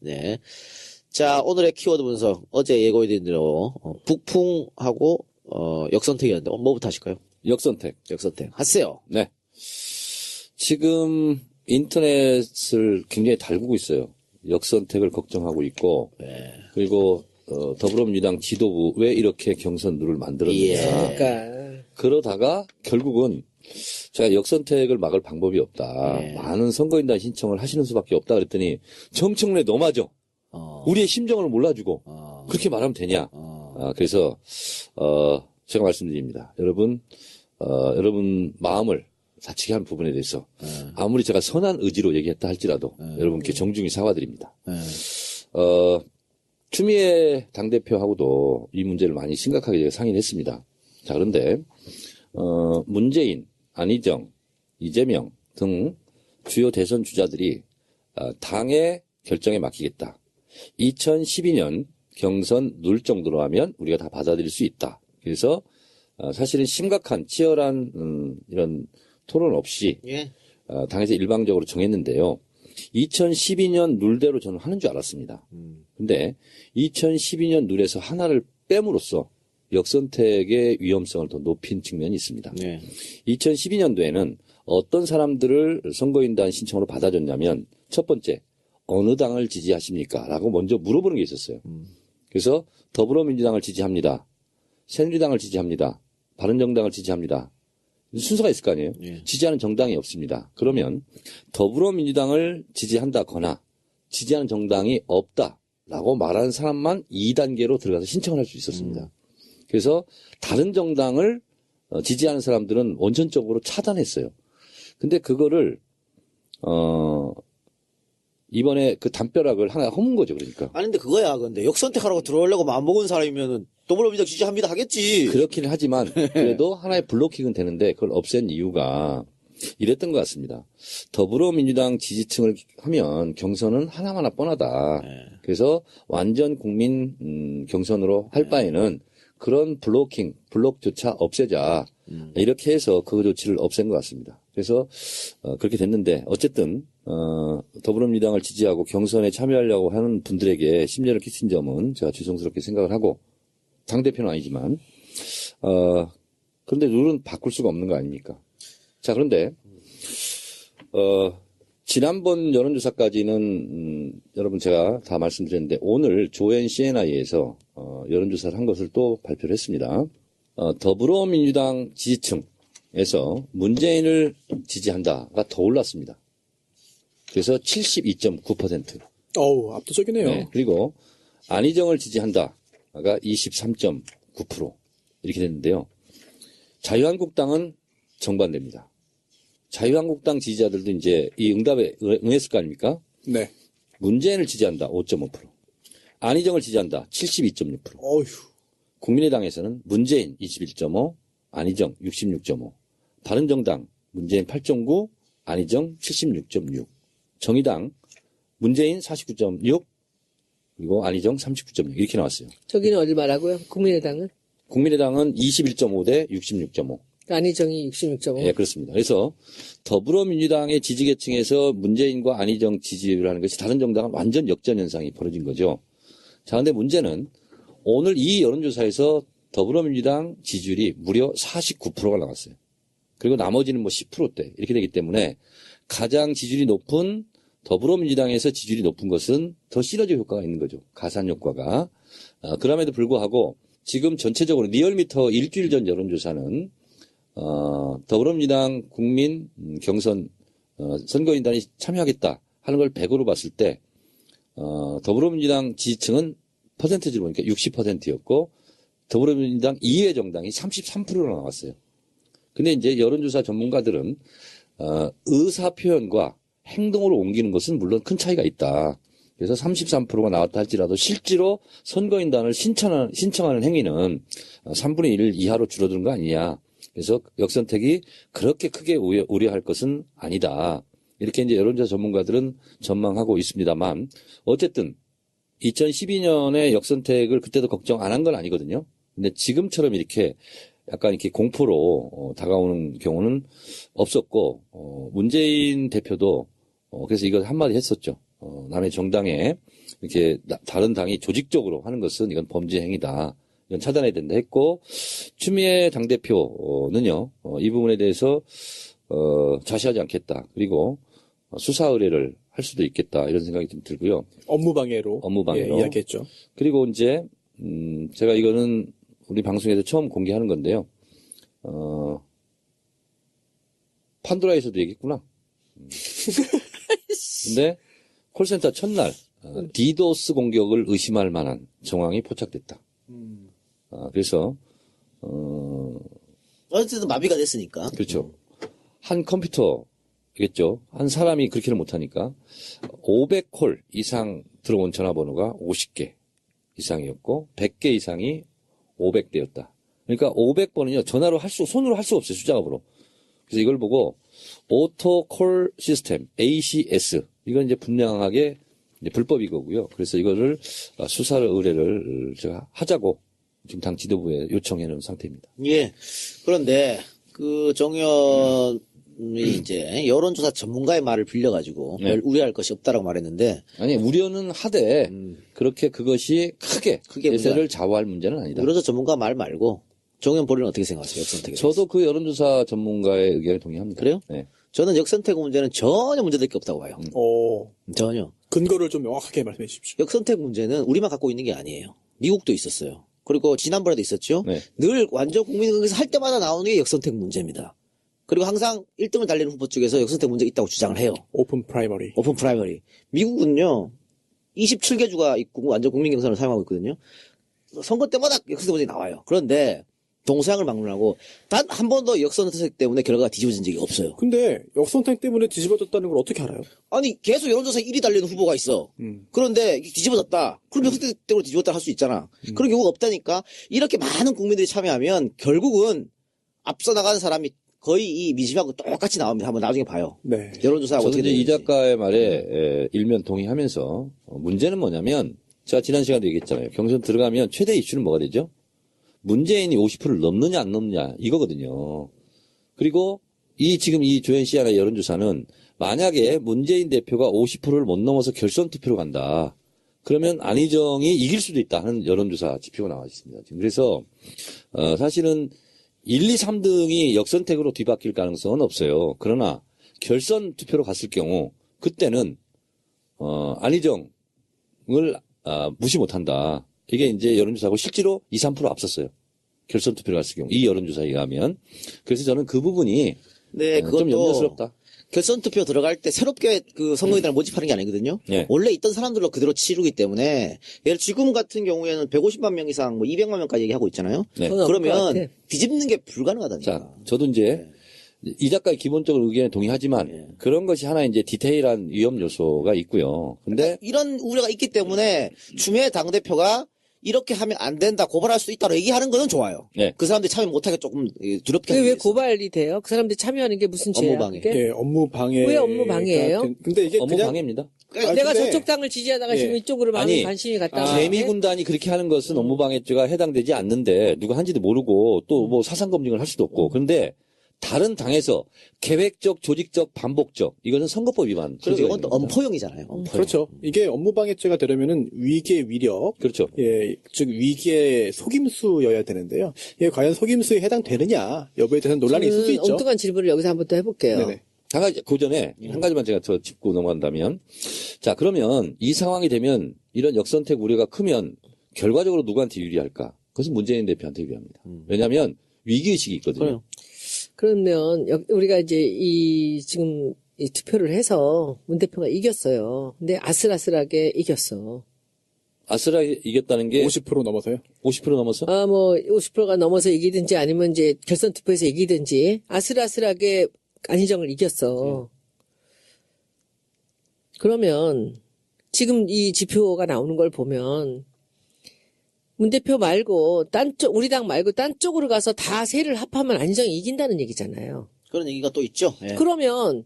네. 자, 오늘의 키워드 분석. 어제 예고해드린 대로, 북풍하고, 역선택이었는데, 뭐부터 하실까요? 역선택. 하세요. 네. 지금 인터넷을 굉장히 달구고 있어요. 역선택을 걱정하고 있고, 그리고, 더불어민주당 지도부 왜 이렇게 경선 룰을 만들었느냐. 그러다가 결국은 제가 역선택을 막을 방법이 없다. 많은 선거인단 신청을 하시는 수밖에 없다 그랬더니 정청래 너 맞아. 우리의 심정을 몰라주고 그렇게 말하면 되냐. 그래서 제가 말씀드립니다. 여러분 마음을 다치게 한 부분에 대해서 아무리 제가 선한 의지로 얘기했다 할지라도 여러분께 정중히 사과드립니다. 추미애 당대표하고도 이 문제를 많이 심각하게 제가 상의를 했습니다. 자, 그런데 문재인, 안희정, 이재명 등 주요 대선 주자들이 당의 결정에 맡기겠다. 2012년 경선 룰 정도로 하면 우리가 다 받아들일 수 있다. 그래서 사실은 심각한 치열한 이런 토론 없이 당에서 일방적으로 정했는데요. 2012년 룰대로 저는 하는 줄 알았습니다. 근데 2012년 룰에서 하나를 뺨으로써 역선택의 위험성을 더 높인 측면이 있습니다. 2012년도에는 어떤 사람들을 선거인단 신청으로 받아줬냐면 첫 번째, 어느 당을 지지하십니까? 라고 먼저 물어보는 게 있었어요. 그래서 더불어민주당을 지지합니다. 새누리당을 지지합니다. 바른정당을 지지합니다. 순서가 있을 거 아니에요? 지지하는 정당이 없습니다. 그러면 더불어민주당을 지지한다거나 지지하는 정당이 없다라고 말하는 사람만 2단계로 들어가서 신청을 할 수 있었습니다. 그래서 다른 정당을 지지하는 사람들은 원천적으로 차단했어요. 근데 그거를 이번에 그 담벼락을 하나 허문 거죠, 그러니까. 아니, 근데 그거야. 근데 역선택하라고 들어오려고 마음먹은 사람이면은 더불어민주당 지지합니다 하겠지. 그렇긴 하지만 그래도 하나의 블로킹은 되는데 그걸 없앤 이유가 이랬던 것 같습니다. 더불어민주당 지지층을 하면 경선은 하나하나 뻔하다. 그래서 완전 국민 경선으로 할 바에는 그런 블록조차 없애자. 이렇게 해서 그 조치를 없앤 것 같습니다. 그래서 그렇게 됐는데 어쨌든 더불어민주당을 지지하고 경선에 참여하려고 하는 분들에게 심려를 끼친 점은 제가 죄송스럽게 생각을 하고 당대표는 아니지만 그런데 룰은 바꿀 수가 없는 거 아닙니까? 자, 그런데 지난번 여론조사까지는 여러분 제가 다 말씀드렸는데 오늘 조앤 CNI에서 여론조사를 한 것을 또 발표를 했습니다. 더불어민주당 지지층에서 문재인을 지지한다가 더 올랐습니다. 그래서 72.9%. 어우, 압도적이네요. 네, 그리고 안희정을 지지한다가 23.9% 이렇게 됐는데요. 자유한국당은 정반대입니다. 자유한국당 지지자들도 이제 이 응답에 응했을 거 아닙니까? 네. 문재인을 지지한다 5.5%. 안희정을 지지한다 72.6%. 어휴. 국민의당에서는 문재인 21.5, 안희정 66.5. 바른정당 문재인 8.9, 안희정 76.6. 정의당 문재인 49.6, 그리고 안희정 39.6 이렇게 나왔어요. 저기는 어딜 말하고요? 국민의당은? 국민의당은 21.5 대 66.5. 안희정이 66.5. 네, 그렇습니다. 그래서 더불어민주당의 지지계층에서 문재인과 안희정 지지를 하는 것이 다른 정당은 완전 역전 현상이 벌어진 거죠. 자, 근데 문제는 오늘 이 여론조사에서 더불어민주당 지지율이 무려 49%가 나왔어요. 그리고 나머지는 뭐 10%대 이렇게 되기 때문에 가장 지지율이 높은 더불어민주당에서 지지율이 높은 것은 더 시너지 효과가 있는 거죠. 가산 효과가. 그럼에도 불구하고 지금 전체적으로 리얼미터 일주일 전 여론조사는 더불어민주당 국민 경선 선거인단이 참여하겠다 하는 걸 100으로 봤을 때 더불어민주당 지지층은 퍼센트지로 보니까 60%였고 더불어민주당 이외 정당이 33%로 나왔어요. 근데 이제 여론조사 전문가들은 의사 표현과 행동으로 옮기는 것은 물론 큰 차이가 있다. 그래서 33%가 나왔다 할지라도 실제로 선거인단을 신청하는 행위는 3분의 1 이하로 줄어드는 거 아니냐. 그래서 역선택이 그렇게 크게 우려할 것은 아니다. 이렇게 이제 여론조사 전문가들은 전망하고 있습니다만 어쨌든 2012년에 역선택을 그때도 걱정 안 한 건 아니거든요. 근데 지금처럼 이렇게 약간 이렇게 공포로 다가오는 경우는 없었고 문재인 대표도 그래서 이거 한마디 했었죠. 남의 정당에 이렇게 다른 당이 조직적으로 하는 것은 이건 범죄 행위다. 이건 차단해야 된다 했고, 추미애 당대표는요, 이 부분에 대해서, 자시하지 않겠다. 그리고 수사 의뢰를 할 수도 있겠다. 이런 생각이 좀 들고요. 업무방해로. 업무방해로. 예, 이야기했죠. 그리고 이제, 제가 이거는 우리 방송에서 처음 공개하는 건데요. 판도라에서도 얘기했구나. 근데 콜센터 첫날 디도스 공격을 의심할 만한 정황이 포착됐다. 그래서 어쨌든 마비가 됐으니까. 그렇죠. 한 컴퓨터겠죠. 한 사람이 그렇게는 못하니까 500콜 이상 들어온 전화번호가 50개 이상이었고 100개 이상이 500대였다. 그러니까 500번은요 전화로 손으로 할 수 없어요. 숫자값으로. 그래서 이걸 보고 오토콜 시스템 ACS 이건 이제 분명하게 이제 불법이 거고요. 그래서 이거를 수사 의뢰를 제가 하자고 지금 당 지도부에 요청해 놓은 상태입니다. 예. 그런데 그 정의원이 이제 여론조사 전문가의 말을 빌려가지고 네. 별 우려할 것이 없다라고 말했는데 아니 우려는 하되 그렇게 그것이 크게 대세를 좌우할 문제는 아니다. 여론조사 전문가 말 말고 정의원 본인은 어떻게 생각하세요? 역선택에 대해서? 저도 그 여론조사 전문가의 의견에 동의합니다. 그래요? 네. 저는 역선택 문제는 전혀 문제될 게 없다고 봐요. 전혀. 근거를 좀 명확하게 말씀해 주십시오. 역선택 문제는 우리만 갖고 있는 게 아니에요. 미국도 있었어요. 그리고 지난번에도 있었죠. 네. 늘 완전 국민의힘에서 할 때마다 나오는 게 역선택 문제입니다. 그리고 항상 1등을 달리는 후보 쪽에서 역선택 문제가 있다고 주장을 해요. 오픈 프라이머리. 오픈 프라이머리. 미국은요, 27개 주가 있고 완전 국민 경선을 사용하고 있거든요. 선거 때마다 역선택 문제가 나와요. 그런데 동서양을 막론하고 단 한 번도 역선택 때문에 결과가 뒤집어진 적이 없어요. 근데 역선택 때문에 뒤집어졌다는 걸 어떻게 알아요? 아니 계속 여론조사 1위 달리는 후보가 있어. 그런데 이게 뒤집어졌다. 그럼 역선택 때문에 뒤집었다 할 수 있잖아. 그런 경우가 없다니까. 이렇게 많은 국민들이 참여하면 결국은 앞서 나가는 사람이 거의 이 민심하고 똑같이 나옵니다. 한번 나중에 봐요. 네. 여론조사하고 저도 어떻게 이제 이 되는지. 작가의 말에 일면 동의하면서 문제는 뭐냐면 제가 지난 시간에 얘기했잖아요. 경선 들어가면 최대 이슈는 뭐가 되죠? 문재인이 50%를 넘느냐 안 넘느냐 이거거든요. 그리고 지금 이 조현시안의 여론조사는 만약에 문재인 대표가 50%를 못 넘어서 결선 투표로 간다. 그러면 안희정이 이길 수도 있다 하는 여론조사 지표가 나와 있습니다. 지금 그래서 사실은 1, 2, 3등이 역선택으로 뒤바뀔 가능성은 없어요. 그러나 결선 투표로 갔을 경우 그때는 안희정을 무시 못한다. 이게 이제 여론조사하고 실제로 2, 3% 앞섰어요. 결선 투표를 갔을 경우 이 여론조사에 의하면. 그래서 저는 그 부분이 네, 좀 그것도 염려스럽다. 결선 투표 들어갈 때 새롭게 그 선거인단을 모집하는 게 아니거든요. 네. 원래 있던 사람들로 그대로 치르기 때문에 예를 지금 같은 경우에는 150만 명 이상 뭐 200만 명까지 얘기하고 있잖아요. 네. 그건 없을 것 그러면 같아. 뒤집는 게 불가능하다니까. 자, 저도 이제 이 작가의 기본적인 의견에 동의하지만 그런 것이 하나 이제 디테일한 위험 요소가 있고요. 근데 이런 우려가 있기 때문에 추미애 당대표가 이렇게 하면 안 된다, 고발할 수 있다고 얘기하는 거는 좋아요. 네. 그 사람들이 참여 못하게 조금 두렵게 그게 하기 왜 위해서. 고발이 돼요? 그 사람들이 참여하는 게 무슨 죄야? 업무방해. 그게? 예, 업무방해. 왜 업무방해예요? 근데 이게 업무 그냥 방해입니다. 내가 근데- 저쪽 당을 지지하다가 예. 지금 이쪽으로 많은 아니, 관심이 갔다가 재미군단이 그렇게 하는 것은 업무방해죄가 해당되지 않는데 누가 한지도 모르고 또 뭐 사상검증을 할 수도 없고 그런데 다른 당에서 계획적, 조직적, 반복적 이거는 선거법 위반. 그리고 소지가 이건 또 있는 겁니다. 엄포용이잖아요. 엄포용. 그렇죠. 이게 업무방해죄가 되려면은 위계 위력, 그렇죠. 예, 즉 위계 속임수여야 되는데요. 이게 과연 속임수에 해당되느냐 여부에 대해서는 논란이 있을 수 저는 있죠. 엉뚱한 질문을 여기서 한번 더 해볼게요. 네네. 한 가지, 그 전에 한 가지만 제가 더 짚고 넘어간다면 자, 그러면 이 상황이 되면 이런 역선택 우려가 크면 결과적으로 누구한테 유리할까? 그것은 문재인 대표한테 유리합니다. 왜냐하면 위기의식이 있거든요. 그래요. 그러면 우리가 이제 지금 이 투표를 해서 문 대표가 이겼어요. 근데 아슬아슬하게 이겼어. 아슬하게 이겼다는 게 50% 넘어서요. 50% 넘어서? 뭐 50%가 넘어서 이기든지 아니면 이제 결선 투표에서 이기든지 아슬아슬하게 안희정을 이겼어. 그러면 지금 이 지표가 나오는 걸 보면 문 대표 말고 우리 당 말고 딴 쪽으로 가서 다 세를 합하면 안희정이 이긴다는 얘기잖아요. 그런 얘기가 또 있죠. 예. 그러면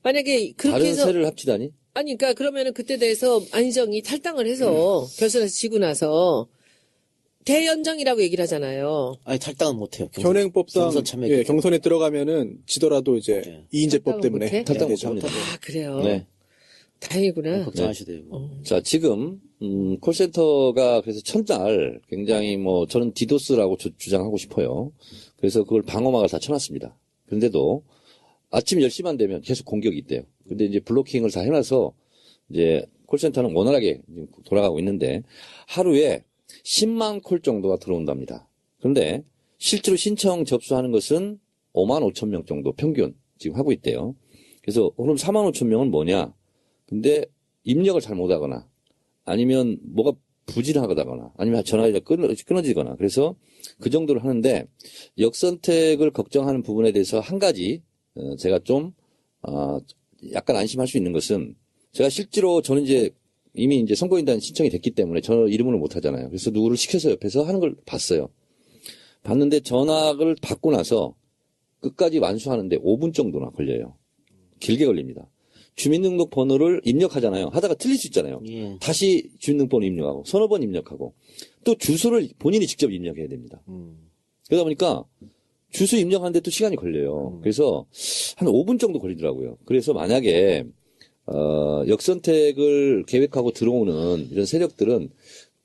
만약에 그렇게 다른 해서 세를 합치다니? 아니 그러니까 그러면은 그때 대해서 안희정이 탈당을 해서 결선에서 지고 나서 대연정이라고 얘기를 하잖아요. 아니 탈당은 못해요. 현행법상 경선 참여. 예, 경선에 들어가면은 지더라도 이제 예. 이인제법 탈당을 때문에 못해? 탈당 되죠. 못합니다. 아 그래요. 네. 다행이구나. 걱정하시대요. 자, 지금, 콜센터가 그래서 첫날 굉장히 뭐, 저는 디도스라고 주장하고 싶어요. 그래서 그걸 방어막을 다 쳐놨습니다. 그런데도 아침 10시만 되면 계속 공격이 있대요. 근데 이제 블로킹을 다 해놔서 이제 콜센터는 원활하게 돌아가고 있는데 하루에 10만 콜 정도가 들어온답니다. 그런데 실제로 신청 접수하는 것은 5만 5천 명 정도 평균 지금 하고 있대요. 그래서 그럼 4만 5천 명은 뭐냐? 근데 입력을 잘 못하거나 아니면 뭐가 부진하거나 아니면 전화가 끊어지거나 그래서 그 정도를 하는데 역선택을 걱정하는 부분에 대해서 한 가지 제가 좀 약간 안심할 수 있는 것은 제가 실제로 저는 이제 이미 이제 선거인단 신청이 됐기 때문에 저 이름으로 못 하잖아요. 그래서 누구를 시켜서 옆에서 하는 걸 봤어요. 봤는데 전화를 받고 나서 끝까지 완수하는데 5분 정도나 걸려요. 길게 걸립니다. 주민등록번호를 입력하잖아요. 하다가 틀릴 수 있잖아요. 예. 다시 주민등록번호 입력하고 서너 번 입력하고 또 주소를 본인이 직접 입력해야 됩니다. 그러다 보니까 주소 입력하는데 또 시간이 걸려요. 그래서 한 5분 정도 걸리더라고요. 그래서 만약에 역선택을 계획하고 들어오는 이런 세력들은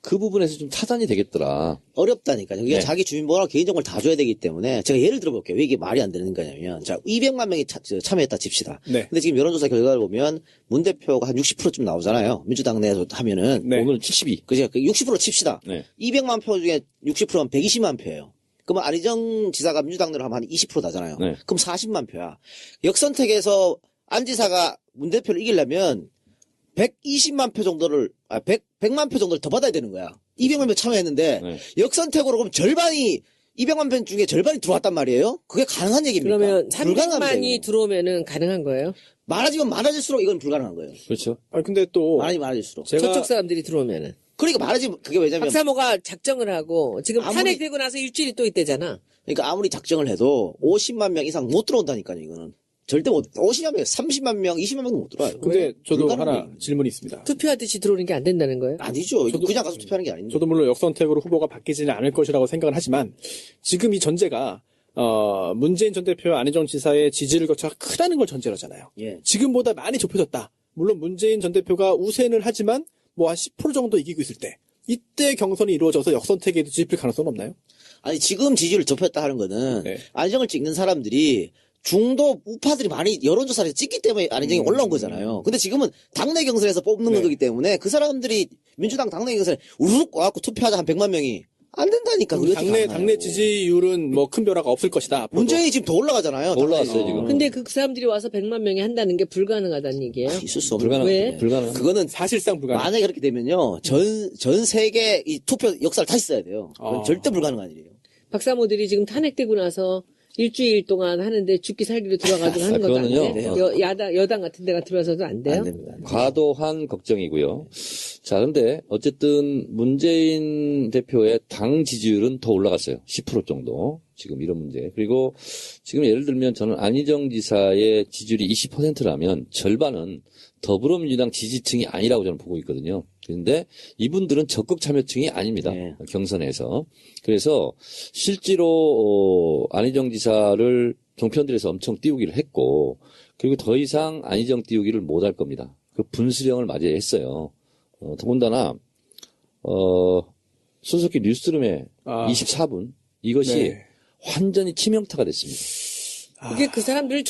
그 부분에서 좀 타산이 되겠더라. 어렵다니까요. 이게 네. 자기 주민번호랑 개인정보를 다 줘야 되기 때문에 제가 예를 들어볼게요. 왜 이게 말이 안 되는 거냐면 자 200만 명이 참여했다 칩시다. 네. 근데 지금 여론조사 결과를 보면 문 대표가 한 60%쯤 나오잖아요. 민주당 내에서 하면은 네. 오늘 72. 그죠? 60% 칩시다. 네. 200만 표 중에 60%면 120만 표예요. 그러면 안희정 지사가 민주당 내로 하면 한 20% 나잖아요. 네. 그럼 40만 표야. 역선택에서 안 지사가 문 대표를 이기려면 120만 표 정도를 100만 표 정도를 더 받아야 되는 거야. 200만 표 참여했는데 네. 역선택으로 그럼 절반이 200만 표 중에 절반이 들어왔단 말이에요. 그게 가능한 얘기입니까? 그러면 불가능합니다, 300만이 이거는. 들어오면은 가능한 거예요? 많아지면 많아질수록 이건 불가능한 거예요. 그렇죠. 아니, 근데 또 많아지면 많아질수록. 제가 저쪽 사람들이 들어오면은. 그러니까 많아지면 그게 왜냐면 박사모가 작정을 하고 지금 아무리- 탄핵되고 나서 일주일이 또 있대잖아. 그러니까 아무리 작정을 해도 50만 명 이상 못 들어온다니까요, 이거는. 절대 못, 50만 명, 30만 명, 20만 명도 못 들어와요. 근데 저도 불가능한 하나 얘기입니다. 질문이 있습니다. 투표하듯이 들어오는 게 안 된다는 거예요? 아니죠. 이거 저도- 그냥 가서 투표하는 게 아닌데. 저도 물론 역선택으로 후보가 바뀌지는 않을 것이라고 생각을 하지만 지금 이 전제가 문재인 전 대표와 안희정 지사의 지지를 거쳐가 크다는 걸 전제로 하잖아요. 예. 지금보다 많이 좁혀졌다. 물론 문재인 전 대표가 우세는 하지만 뭐 한 10% 정도 이기고 있을 때 이때 경선이 이루어져서 역선택에도 뒤집힐 가능성은 없나요? 아니, 지금 지지율을 좁혔다 하는 거는 네. 안희정을 찍는 사람들이 중도 우파들이 많이 여론조사를 찍기 때문에 안희정이 올라온 거잖아요. 근데 지금은 당내 경선에서 뽑는 네. 거기 때문에 그 사람들이 민주당 당내 경선에 우르륵 와갖고 투표하자 한 100만 명이 안 된다니까. 그게 어떻게 가능해요. 당내 지지율은 뭐 큰 변화가 없을 것이다. 앞으로도. 문재인이 지금 더 올라가잖아요. 더 올라갔어요, 당내에서. 지금. 근데 그 사람들이 와서 100만 명이 한다는 게 불가능하다는 얘기예요? 있을 수 없는 불가능. 왜? 불가능. 그거는 사실상 불가능. 만약에 그렇게 되면요. 전 세계 이 투표 역사를 다시 써야 돼요. 그건 아. 절대 불가능한 일이에요. 박사모들이 지금 탄핵되고 나서 일주일 동안 하는데 죽기 살기로 들어가지고 하는 것도 안 그거는요. 돼? 여당 같은 데가 들어와서도 안 돼요? 안 됩니다. 과도한 걱정이고요. 자, 근데 어쨌든 문재인 대표의 당 지지율은 더 올라갔어요. 10% 정도. 지금 이런 문제. 그리고 지금 예를 들면 저는 안희정 지사의 지지율이 20%라면 절반은 더불어민주당 지지층이 아니라고 저는 보고 있거든요. 그런데 이분들은 적극 참여층이 아닙니다. 네. 경선에서. 그래서 실제로 안희정 지사를 종편들에서 엄청 띄우기를 했고 그리고 더 이상 안희정 띄우기를 못할 겁니다. 그 분수령을 맞이했어요. 더군다나 손석희 뉴스룸의 24분 이것이 네. 완전히 치명타가 됐습니다. 그게 그 사람을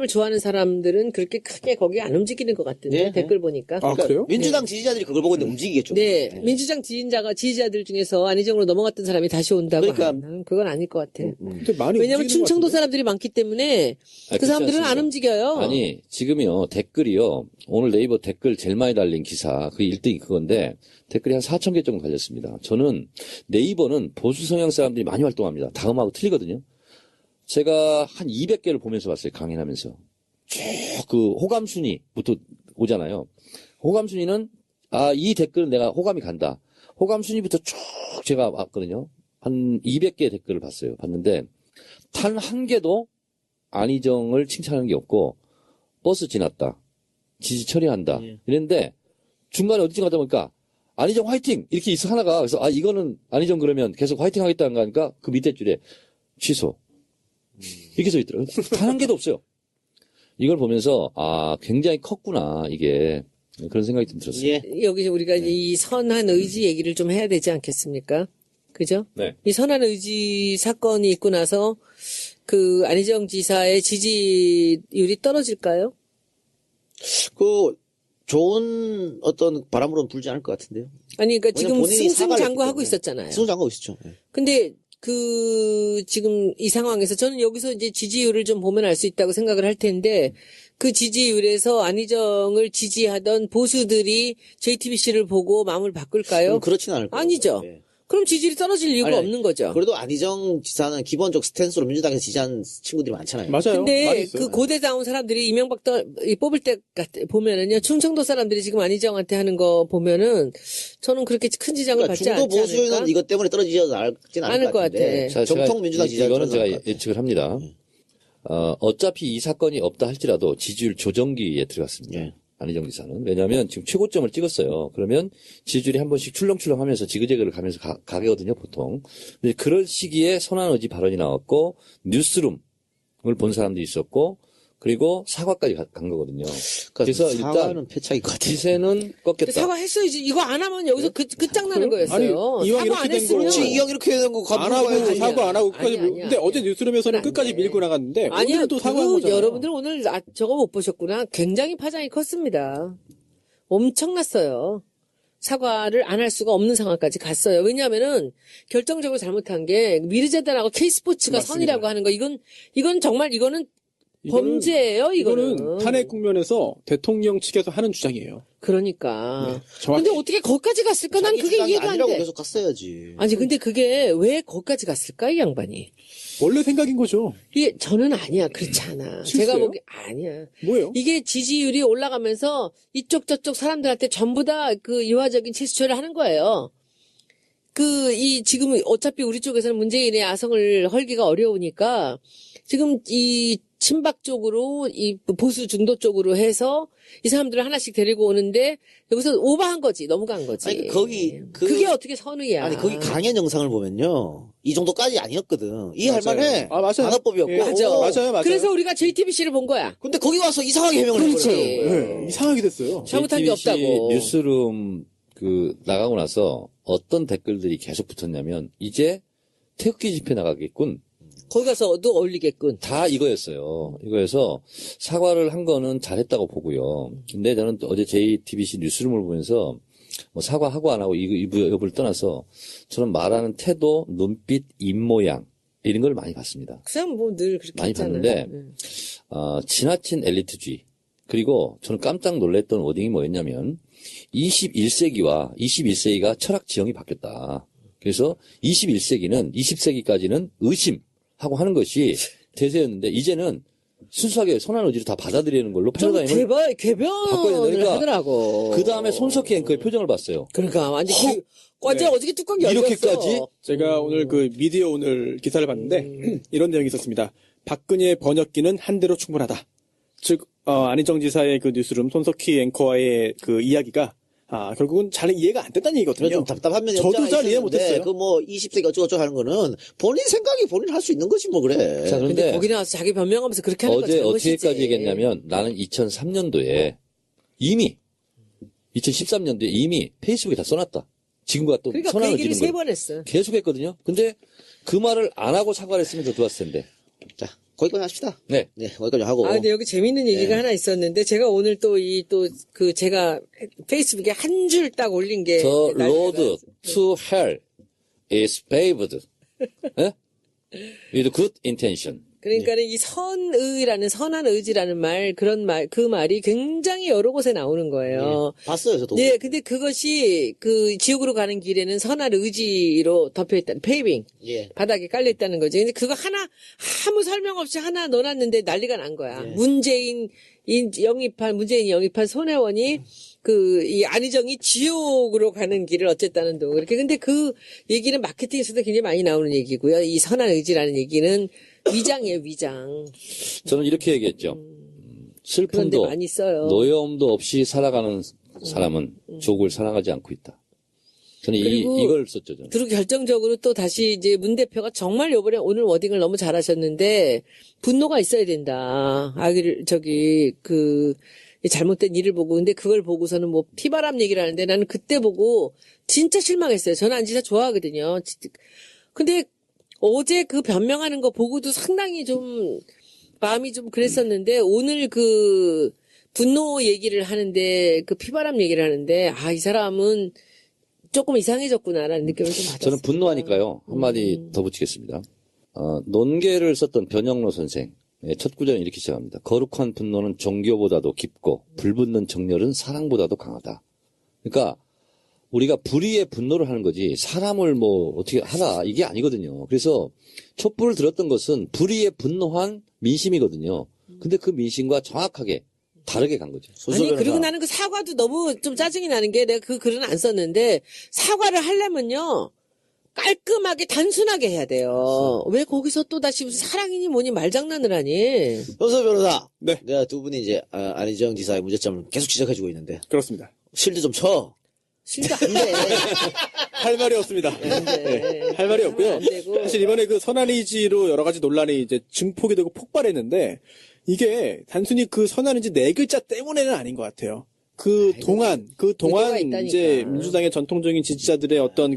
좋아하는 사람들은 그렇게 크게 거기 안 움직이는 것 같은데 네. 댓글 보니까. 아, 그래요? 민주당 지지자들이 그걸 보고 있는데 움직이겠죠. 네, 민주당 지지자들 중에서 안희정으로 넘어갔던 사람이 다시 온다고 그러니까- 하면 나는 그건 아닐 것 같아. 근데 많이 왜냐하면 움직이는 충청도 것 같은데? 사람들이 많기 때문에 아니, 그 사람들은 그렇지 안 않습니다. 움직여요. 아니 지금요 댓글이요 오늘 네이버 댓글 제일 많이 달린 기사 그 1등이 그건데 댓글이 한 4,000개 정도 달렸습니다. 저는 네이버는 보수 성향 사람들이 많이 활동합니다. 다음하고 틀리거든요. 제가 한 200개를 보면서 봤어요. 강연하면서. 쭉 그 호감 순위부터 오잖아요. 호감 순위는 이 댓글은 내가 호감이 간다. 호감 순위부터 쭉 제가 왔거든요. 한 200개 댓글을 봤는데 단 한 개도 안희정을 칭찬하는 게 없고 버스 지났다. 지지 처리한다. 이랬는데 중간에 어디쯤 가다 보니까 안희정 화이팅! 이렇게 있어 하나가 그래서 이거는 안희정 그러면 계속 화이팅 하겠다는 거 하니까 그 밑에 줄에 취소. 이렇게 써 있더라고요. 단 한 개도 없어요. 이걸 보면서 굉장히 컸구나 이게 그런 생각이 좀 들었어요. 예. 여기 우리가 이 선한 의지 얘기를 좀 해야 되지 않겠습니까? 그죠? 네. 이 선한 의지 사건이 있고 나서 그 안희정 지사의 지지율이 떨어질까요? 그 좋은 어떤 바람으로는 불지 않을 것 같은데요. 아니, 그러니까 지금 왜냐면 본인이 사과를 승승장구하고 했기 있었잖아요. 승장하고 있었죠. 예. 근데 지금 이 상황에서 저는 여기서 이제 지지율을 좀 보면 알 수 있다고 생각을 할 텐데 그 지지율에서 안희정을 지지하던 보수들이 JTBC를 보고 마음을 바꿀까요? 그렇지는 않을 거예요. 아니죠. 예. 그럼 지지율이 떨어질 이유가 아니, 없는 거죠. 그래도 안희정 지사는 기본적 스탠스로 민주당에서 지지한 친구들이 많잖아요. 맞아요. 많이 근데 있어요. 그 고대다운 사람들이 이명박 뽑을 때 보면은요, 충청도 사람들이 지금 안희정한테 하는 거 보면은 저는 그렇게 큰 지장을 그러니까 받지 중도 않지 않을까? 보수는 이것 때문에 떨어지지 않진 않을 것 같은데 같아. 정통 민주당 지지자는 이거는 제가 떨어질 것 같아요. 예측을 합니다. 어차피 이 사건이 없다 할지라도 지지율 조정기에 들어갔습니다. 예. 안희정 지사는. 왜냐하면 지금 최고점을 찍었어요. 그러면 지지율이 한 번씩 출렁출렁 하면서 지그재그를 가면서 가거든요, 보통. 근데 그럴 시기에 선한 의지 발언이 나왔고, 뉴스룸을 본 사람도 있었고, 그리고 사과까지 간 거거든요. 그래서 일단 사과는 패착일 것 같아요. 기세는 꺾였다. 사과했어야지. 이거 안 하면 여기서 끝장나는 그래요? 거였어요. 아니, 이왕 사과 안 이렇게 된 했으면. 거. 그렇지 이왕 이렇게 되는 거 안 하고 가지고 사과 안 하고 끝까지 아니야. 근데 어제 뉴스룸에서는 그건 안 끝까지 돼. 밀고 나갔는데 아니요, 오늘은 또 사과한 그 거잖아요. 여러분들 오늘 저거 못 보셨구나. 굉장히 파장이 컸습니다. 엄청났어요. 사과를 안 할 수가 없는 상황까지 갔어요. 왜냐하면은 결정적으로 잘못한 게 미르재단하고 K스포츠가 맞습니다. 선이라고 하는 거 이건 정말 이거는 이거는- 범죄예요. 이거는 탄핵 국면에서 대통령 측에서 하는 주장이에요. 그러니까. 정확히. 근데 어떻게 거기까지 갔을까? 난 자기 그게 주장이 이해가 안 아니라고 돼. 계속 갔어야지. 아니 근데 그게 왜 거기까지 갔을까 이 양반이? 원래 생각인 거죠. 이게 저는 아니야. 그렇지 않아. 실수예요? 제가 보기 아니야. 뭐예요? 이게 지지율이 올라가면서 이쪽 저쪽 사람들한테 전부 다 그 유화적인 체수처를 하는 거예요. 지금 어차피 우리 쪽에서는 문재인의 아성을 헐기가 어려우니까 지금 이 친박 쪽으로 이 보수 중도 쪽으로 해서 이 사람들을 하나씩 데리고 오는데 여기서 오버한 거지. 넘어간 거지. 아니, 거기 그게 어떻게 선의야. 아니 거기 강연 영상을 보면요 이 정도까지 아니었거든. 이해할 맞아요. 만해. 아, 맞아요. 방어법이었고. 예, 맞아요. 그래서 우리가 JTBC를 본 거야. 근데 거기 와서 이상하게 해명을 그렇지. 해버렸어요. 네, 이상하게 됐어요. 잘못한 게 JTBC 없다고. 뉴스룸 나가고 나서 어떤 댓글들이 계속 붙었냐면 이제 태극기 집회 나가겠군. 거기 가서도 어울리겠군. 다 이거였어요. 이거에서 사과를 한 거는 잘했다고 보고요. 근데 저는 또 어제 JTBC 뉴스룸을 보면서 뭐 사과하고 안 하고 이 여부를 떠나서 저는 말하는 태도, 눈빛, 입모양 이런 걸 많이 봤습니다. 그 사람 뭐 늘 그렇게 많이 했잖아. 봤는데 응. 지나친 엘리트주의 그리고 저는 깜짝 놀랐던 워딩이 뭐였냐면 21세기와 21세기가 철학 지형이 바뀌었다. 그래서 21세기는 20세기까지는 의심하고 하는 것이 대세였는데 이제는 순수하게 선한 의지로 다 받아들이는 걸로 좀 패러다임을 바꿔야 궤변을 되니까 하더라고. 그 다음에 손석희 앵커의 표정을 봤어요. 그러니까 완전 네. 어저께 뚜껑 열렸어. 이렇게까지? 제가 오늘 그 미디어 오늘 기사를 봤는데 이런 내용이 있었습니다. 박근혜 번역기는 한 대로 충분하다. 즉 안희정 지사의 그 뉴스룸 손석희 앵커와의 그 이야기가 결국은 잘 이해가 안 됐다는 얘기거든요. 좀 답답한 면이 저도 없지 잘 않아 이해 있었는데 못했어요. 그 뭐 20세기 어쩌고저쩌고 하는 거는 본인 생각이 본인 할 수 있는 거지 뭐 그래. 자, 근데 그런데 거기 나와서 자기 변명하면서 그렇게 하는 거 어제 잘못이지. 어떻게까지 얘기했냐면 나는 2003년도에 이미 2013년도에 이미 페이스북에 다 써놨다. 지금과 또 그러니까 그 선한을 얘기를 지는 3번 했어. 계속 했거든요. 근데 그 말을 안 하고 사과를 했으면 더 좋았을 텐데. 자 거기까지 합시다. 네. 네 거기까지 하고. 근데 여기 재밌는 얘기가 하나 있었는데, 제가 오늘 제가 페이스북에 한 줄 딱 올린 게. The road to hell is paved with good intention. 그러니까는 이 선한 의지라는 그 말이 굉장히 여러 곳에 나오는 거예요. 봤어요 저도. 네, 근데 그것이 지옥으로 가는 길에는 선한 의지로 덮여있다는, 페이빙. 예. 바닥에 깔려있다는 거지. 근데 그거 아무 설명 없이 하나 넣어놨는데 난리가 난 거야. 예. 문재인이 영입한 손혜원이 이 안희정이 지옥으로 가는 길을 어쨌다는 둥. 그렇게. 근데 그 얘기는 마케팅에서도 굉장히 많이 나오는 얘기고요. 이 선한 의지라는 얘기는 위장이에요, 위장. 저는 이렇게 얘기했죠. 그런데 슬픔도 많이 써요. 노여움도 없이 살아가는 사람은 조국을 사랑하지 않고 있다. 저는 그리고 이걸 썼죠, 저는. 그리고 결정적으로 또 다시 이제 문 대표가 정말 요번에 오늘 워딩을 너무 잘하셨는데 분노가 있어야 된다. 이 잘못된 일을 보고 근데 그걸 보고서는 뭐 피바람 얘기를 하는데 나는 그때 보고 진짜 실망했어요. 저는 안지사 좋아하거든요. 근데 어제 그 변명하는 거 보고도 상당히 좀 마음이 좀 그랬었는데 오늘 그 분노 얘기를 하는데 그 피바람 얘기를 하는데 이 사람은 조금 이상해졌구나라는 느낌을 좀 받았어요. 저는 분노하니까요. 한마디 더 붙이겠습니다. 논계를 썼던 변영로 선생. 첫 구절은 이렇게 시작합니다. 거룩한 분노는 종교보다도 깊고 불붙는 정열은 사랑보다도 강하다. 그러니까 우리가 불의의 분노를 하는 거지 사람을 뭐 어떻게 하라 이게 아니거든요. 그래서 촛불을 들었던 것은 불의에 분노한 민심이거든요. 근데 그 민심과 정확하게 다르게 간 거죠. 아니 그리고 나는 그 사과도 너무 좀 짜증이 나는 게 내가 그 글은 안 썼는데 사과를 하려면요 깔끔하게 단순하게 해야 돼요. 왜 거기서 또 다시 무슨 사랑이니 뭐니 말장난을 하니? 현서 변호사. 네. 내가 두 분이 이제 안희정 지사의 문제점을 계속 지적해주고 있는데 그렇습니다. 실드 좀 쳐. 실도 안 돼. 할 말이 없습니다. 안 돼. 할 말이 없고요. 안 되고. 사실 이번에 그 선한의지로 여러 가지 논란이 이제 증폭이 되고 폭발했는데 이게 단순히 그 선한의지 네 글자 때문에는 아닌 것 같아요. 그 동안 의도가 있다니까. 이제 민주당의 전통적인 지지자들의 어떤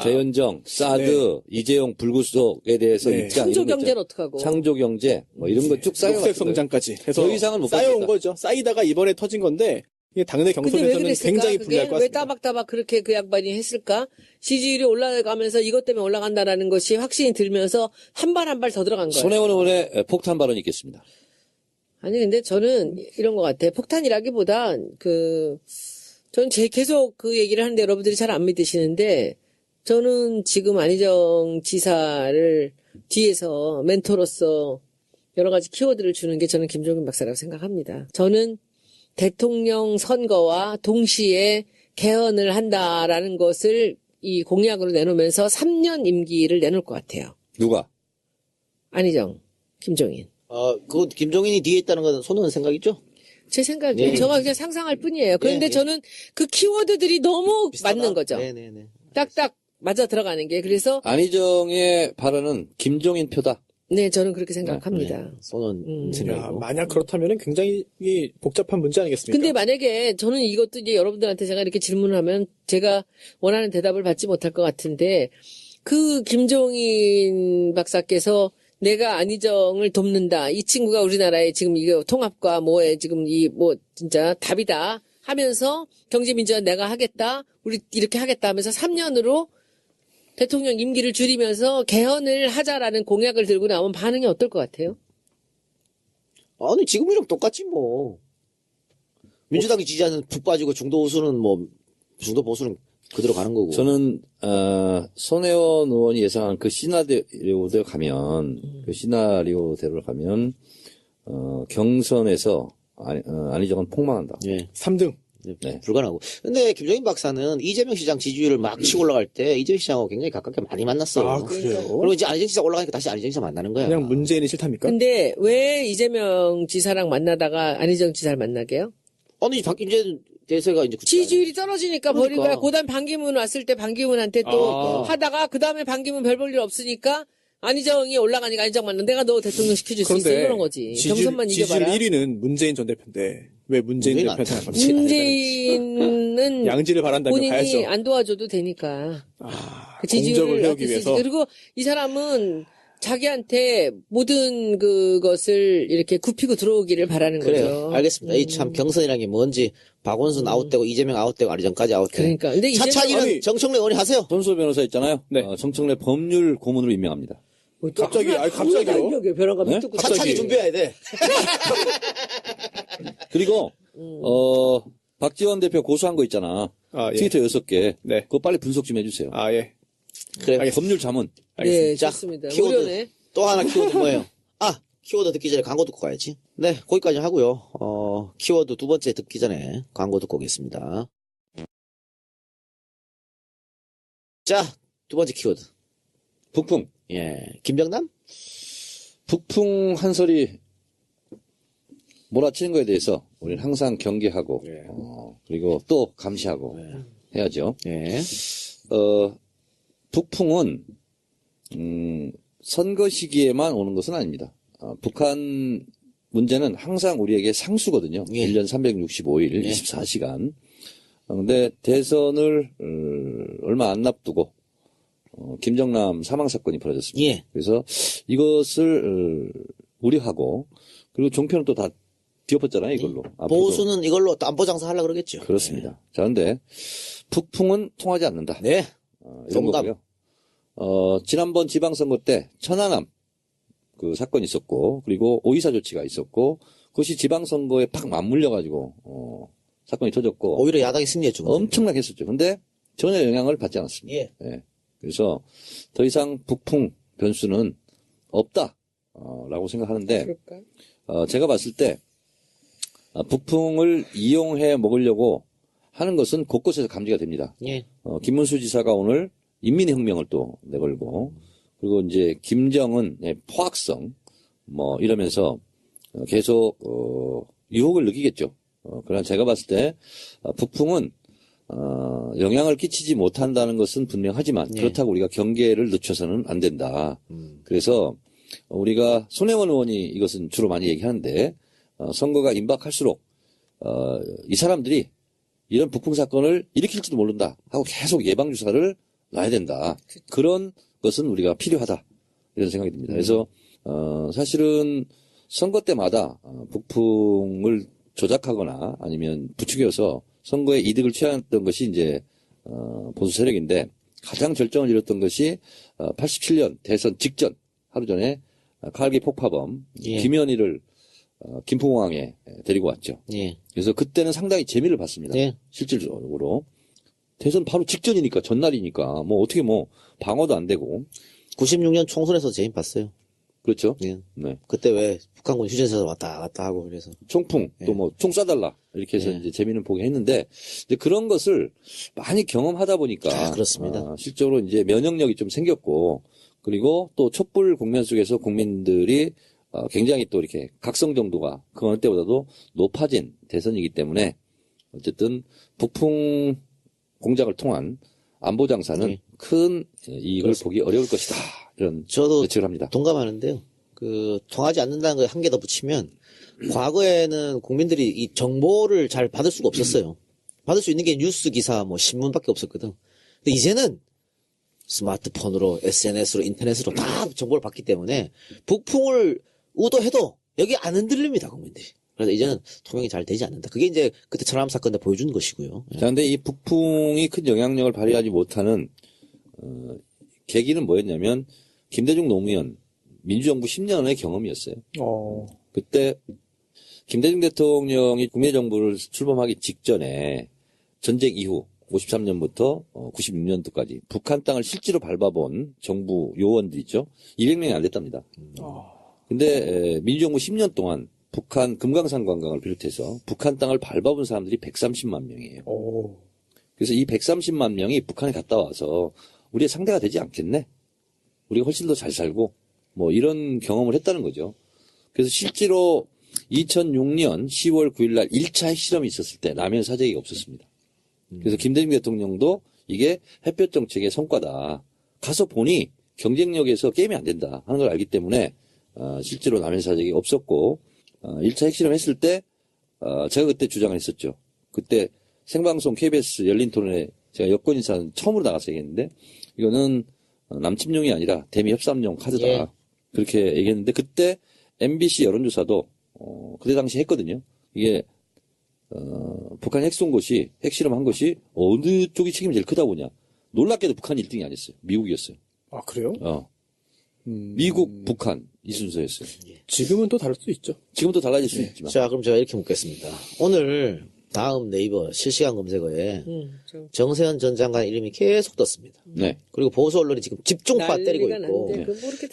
재현정, 사드, 이재용 불구속에 대해서 네. 입장 창조 이런 거 경제는 있잖아요. 어떡하고? 창조 경제 뭐 이런 거 쭉 쌓여 녹색 성장까지 해서 더 이상은 못 쌓여온 가겠다. 거죠. 쌓이다가 이번에 터진 건데 이게 당내 근데 왜 경선에서는 그랬을까? 굉장히 그게 불리할 것 왜 같습니다. 따박따박 그렇게 그 양반이 했을까? 지지율이 올라가면서 이것 때문에 올라간다라는 것이 확신이 들면서 한 발 한 발 더 들어간 거예요. 손혜원 의원의 폭탄 발언이 있겠습니다. 아니 근데 저는 이런 것 같아. 폭탄이라기보다 저는 계속 그 얘기를 하는데 여러분들이 잘 안 믿으시는데 저는 지금 안희정 지사를 뒤에서 멘토로서 여러 가지 키워드를 주는 게 저는 김종인 박사라고 생각합니다. 저는 대통령 선거와 동시에 개헌을 한다라는 것을 이 공약으로 내놓으면서 3년 임기를 내놓을 것 같아요. 누가? 안희정, 김종인. 그 김종인이 뒤에 있다는 건 손은 생각이죠? 제 생각에 네. 저가 그냥 상상할 뿐이에요. 그런데 네, 네. 저는 그 키워드들이 너무 비슷하다. 맞는 거죠. 네네네. 딱딱 맞아 들어가는 게. 그래서 안희정의 발언은 김종인 표다. 네, 저는 그렇게 생각합니다. 손은 야, 생각이고. 만약 그렇다면 굉장히 복잡한 문제 아니겠습니까? 근데 만약에 저는 이것도 이제 여러분들한테 제가 이렇게 질문을 하면 제가 원하는 대답을 받지 못할 것 같은데 그 김종인 박사께서 내가 안희정을 돕는다. 이 친구가 우리나라의 지금 이거 통합과 뭐에 지금 진짜 답이다 하면서 경제민주화 내가 하겠다. 우리 이렇게 하겠다 하면서 3년으로 대통령 임기를 줄이면서 개헌을 하자라는 공약을 들고 나오면 반응이 어떨 것 같아요? 아니, 지금이랑 똑같지, 뭐. 민주당이 지지하는 푹 빠지고 중도 보수는 그대로 가는 거고. 저는 손혜원 의원이 예상한 그 시나리오대로 가면 경선에서 안희정은 폭망한다. 예. 3등. 네. 불가능하고. 근데 김종인 박사는 이재명 시장 지지율을 막 치고 올라갈 때 이재명 시장하고 굉장히 가깝게 많이 만났어요. 아, 그래요? 그리고 이제 안희정 시장 올라가니까 다시 안희정 시장 만나는 거야. 그냥 문재인이 싫답니까? 근데 왜 이재명 지사랑 만나다가 안희정 지사를 만나게요? 아니, 이제 대세가 이제 지지율이 떨어지니까 그러니까. 버린 거야. 그다음 반기문 왔을 때 반기문한테 또 하다가 그다음에 반기문 별 볼 일 없으니까 안희정이 올라가니까 안희정 만나. 내가 너 대통령 시켜줄 수 있어. 이러는 거지. 경선만 지지율 이겨봐라. 1위는 문재인 전 대표인데 왜 문재인 문재인 대표한테 안 안 갑니까? 문재인은 양지를 바란다면 본인이 가야죠. 안 도와줘도 되니까. 그 공적을 지지율을 해오기 아낄 수 위해서. 있으니까. 그리고 이 사람은 자기한테 모든 그것을 이렇게 굽히고 들어오기를 바라는 그래요. 거죠. 알겠습니다. 이 참 경선이라는 게 뭔지 박원순 아웃되고 이재명 아웃되고 안희정까지 아웃되고. 그러니까. 근데 이제는 차차기는 아니, 정청래 의원이 하세요. 손수호 변호사 있잖아요. 네. 정청래 법률 고문으로 임명합니다. 갑자기, 갑자기요? 변호가 네? 듣고 갑자기. 차차기 준비해야 돼. 그리고 박지원 대표 고소한 거 있잖아. 아, 예. 트위터 6개. 네. 그거 빨리 분석 좀 해주세요. 아, 예. 그래. 법률 자문. 네, 자, 좋습니다. 키워드. 무료네. 또 하나 키워드 뭐예요? 키워드 듣기 전에 광고 듣고 가야지. 네, 거기까지 하고요. 키워드 두 번째 듣기 전에 광고 듣고 오겠습니다. 자, 두 번째 키워드. 북풍. 예, 김병남? 북풍 한 소리 몰아치는 거에 대해서 우리는 항상 경계하고 예. 그리고 또 감시하고 해야죠. 예. 북풍은 선거 시기에만 오는 것은 아닙니다. 북한 문제는 항상 우리에게 상수거든요. 예. 1년 365일, 예. 24시간. 근데 대선을 얼마 안 앞두고 김정남 사망 사건이 벌어졌습니다. 예. 그래서 이것을 우려하고 그리고 종편은 또 다 뒤엎었잖아요, 이걸로. 앞으로도. 보수는 이걸로 또 안보 장사 하려고 그러겠죠. 그렇습니다. 자, 근데 북풍은 통하지 않는다. 네. 이런 정답. 거고요. 지난번 지방선거 때 천안함 그 사건이 있었고 그리고 오이사 조치가 있었고 그것이 지방선거에 팍 맞물려가지고 사건이 터졌고 오히려 야당이 승리했죠. 엄청나게 했었죠. 근데 전혀 영향을 받지 않았습니다. 예. 그래서 더 이상 북풍 변수는 없다. 라고 생각하는데 그럴까? 제가 봤을 때 북풍을 이용해 먹으려고 하는 것은 곳곳에서 감지가 됩니다. 예. 김문수 지사가 오늘 인민혁명을 또 내걸고 그리고 이제 김정은의 포악성 뭐 이러면서 계속 유혹을 느끼겠죠. 그러나 제가 봤을 때 북풍은 영향을 끼치지 못한다는 것은 분명하지만 예. 그렇다고 우리가 경계를 늦춰서는 안 된다. 그래서 우리가 손혜원 의원이 이것은 주로 많이 얘기하는데 선거가 임박할수록 이 사람들이 이런 북풍 사건을 일으킬지도 모른다 하고 계속 예방주사를 놔야 된다. 그런 것은 우리가 필요하다. 이런 생각이 듭니다. 그래서 사실은 선거 때마다 북풍을 조작하거나 아니면 부추겨서 선거에 이득을 취하던 것이 이제 보수 세력인데 가장 절정을 이뤘던 것이 87년 대선 직전 하루 전에 칼기 폭파범 예. 김현희를 김포공항에 데리고 왔죠. 예. 그래서 그때는 상당히 재미를 봤습니다. 예. 실질적으로. 대선 바로 직전이니까 전날이니까 뭐 어떻게 뭐 방어도 안 되고 96년 총선에서 재임 봤어요. 그렇죠. 예. 네. 그때 왜 북한군 휴전선에서 왔다 갔다 하고 그래서. 총풍 예. 또 뭐 총 쏴달라 이렇게 해서 예. 이제 재미는 보게 했는데 이제 그런 것을 많이 경험하다 보니까 그렇습니다. 실제로 이제 면역력이 좀 생겼고 그리고 또 촛불 국면 속에서 국민들이 굉장히 또 이렇게 각성 정도가 그 어느 때보다도 높아진 대선이기 때문에 어쨌든 북풍 공작을 통한 안보 장사는 예. 큰 이익을 보기 어려울 것이다. 이런 저도 예측을 합니다. 동감하는데요. 통하지 않는다는 걸 한 개 더 붙이면 과거에는 국민들이 이 정보를 잘 받을 수가 없었어요. 받을 수 있는 게 뉴스 기사 뭐 신문밖에 없었거든. 근데 이제는 스마트폰으로 SNS로 인터넷으로 다 정보를 받기 때문에 북풍을 의도해도 여기 안 흔들립니다, 국민들이. 그래서 이제는 통용이 잘 되지 않는다. 그게 이제 그때 천안함 사건 때 보여준 것이고요. 예. 자, 근데 이 북풍이 큰 영향력을 발휘하지 못하는 계기는 뭐였냐면 김대중 노무현 민주정부 10년의 경험이었어요. 그때 김대중 대통령이 국민의 정부를 출범하기 직전에 전쟁 이후 53년부터 96년도까지 북한 땅을 실제로 밟아본 정부 요원들 있죠. 200명이 안 됐답니다. 근데 민주정부 10년 동안 북한 금강산 관광을 비롯해서 북한 땅을 밟아본 사람들이 130만 명이에요. 그래서 이 130만 명이 북한에 갔다 와서 우리의 상대가 되지 않겠네. 우리가 훨씬 더 잘 살고 뭐 이런 경험을 했다는 거죠. 그래서 실제로 2006년 10월 9일 날 1차 핵실험이 있었을 때 라면 사재기가 없었습니다. 그래서 김대중 대통령도 이게 햇볕 정책의 성과다. 가서 보니 경쟁력에서 게임이 안 된다 하는 걸 알기 때문에 실제로 라면 사재기가 없었고 1차 핵실험 했을 때 제가 그때 주장을 했었죠. 그때 생방송 KBS 열린 토론에 제가 여권 인사는 처음으로 나가서 얘기했는데 이거는 남침용이 아니라 대미 협상용 카드다. 예. 그렇게 얘기했는데 그때 MBC 여론조사도 그때 당시 했거든요. 이게 북한 핵 쏜 것이 핵실험한 것이 어느 쪽이 책임이 제일 크다 보냐. 놀랍게도 북한이 1등이 아니었어요. 미국이었어요. 아, 그래요? 미국, 북한 이 순서였어요. 지금은 또 다를 수 있죠. 지금도 달라질 수 있지만. 자, 그럼 제가 이렇게 묻겠습니다. 오늘 다음 네이버 실시간 검색어에 정세현 전 장관 이름이 계속 떴습니다. 네. 그리고 보수 언론이 지금 집중파 때리고 있고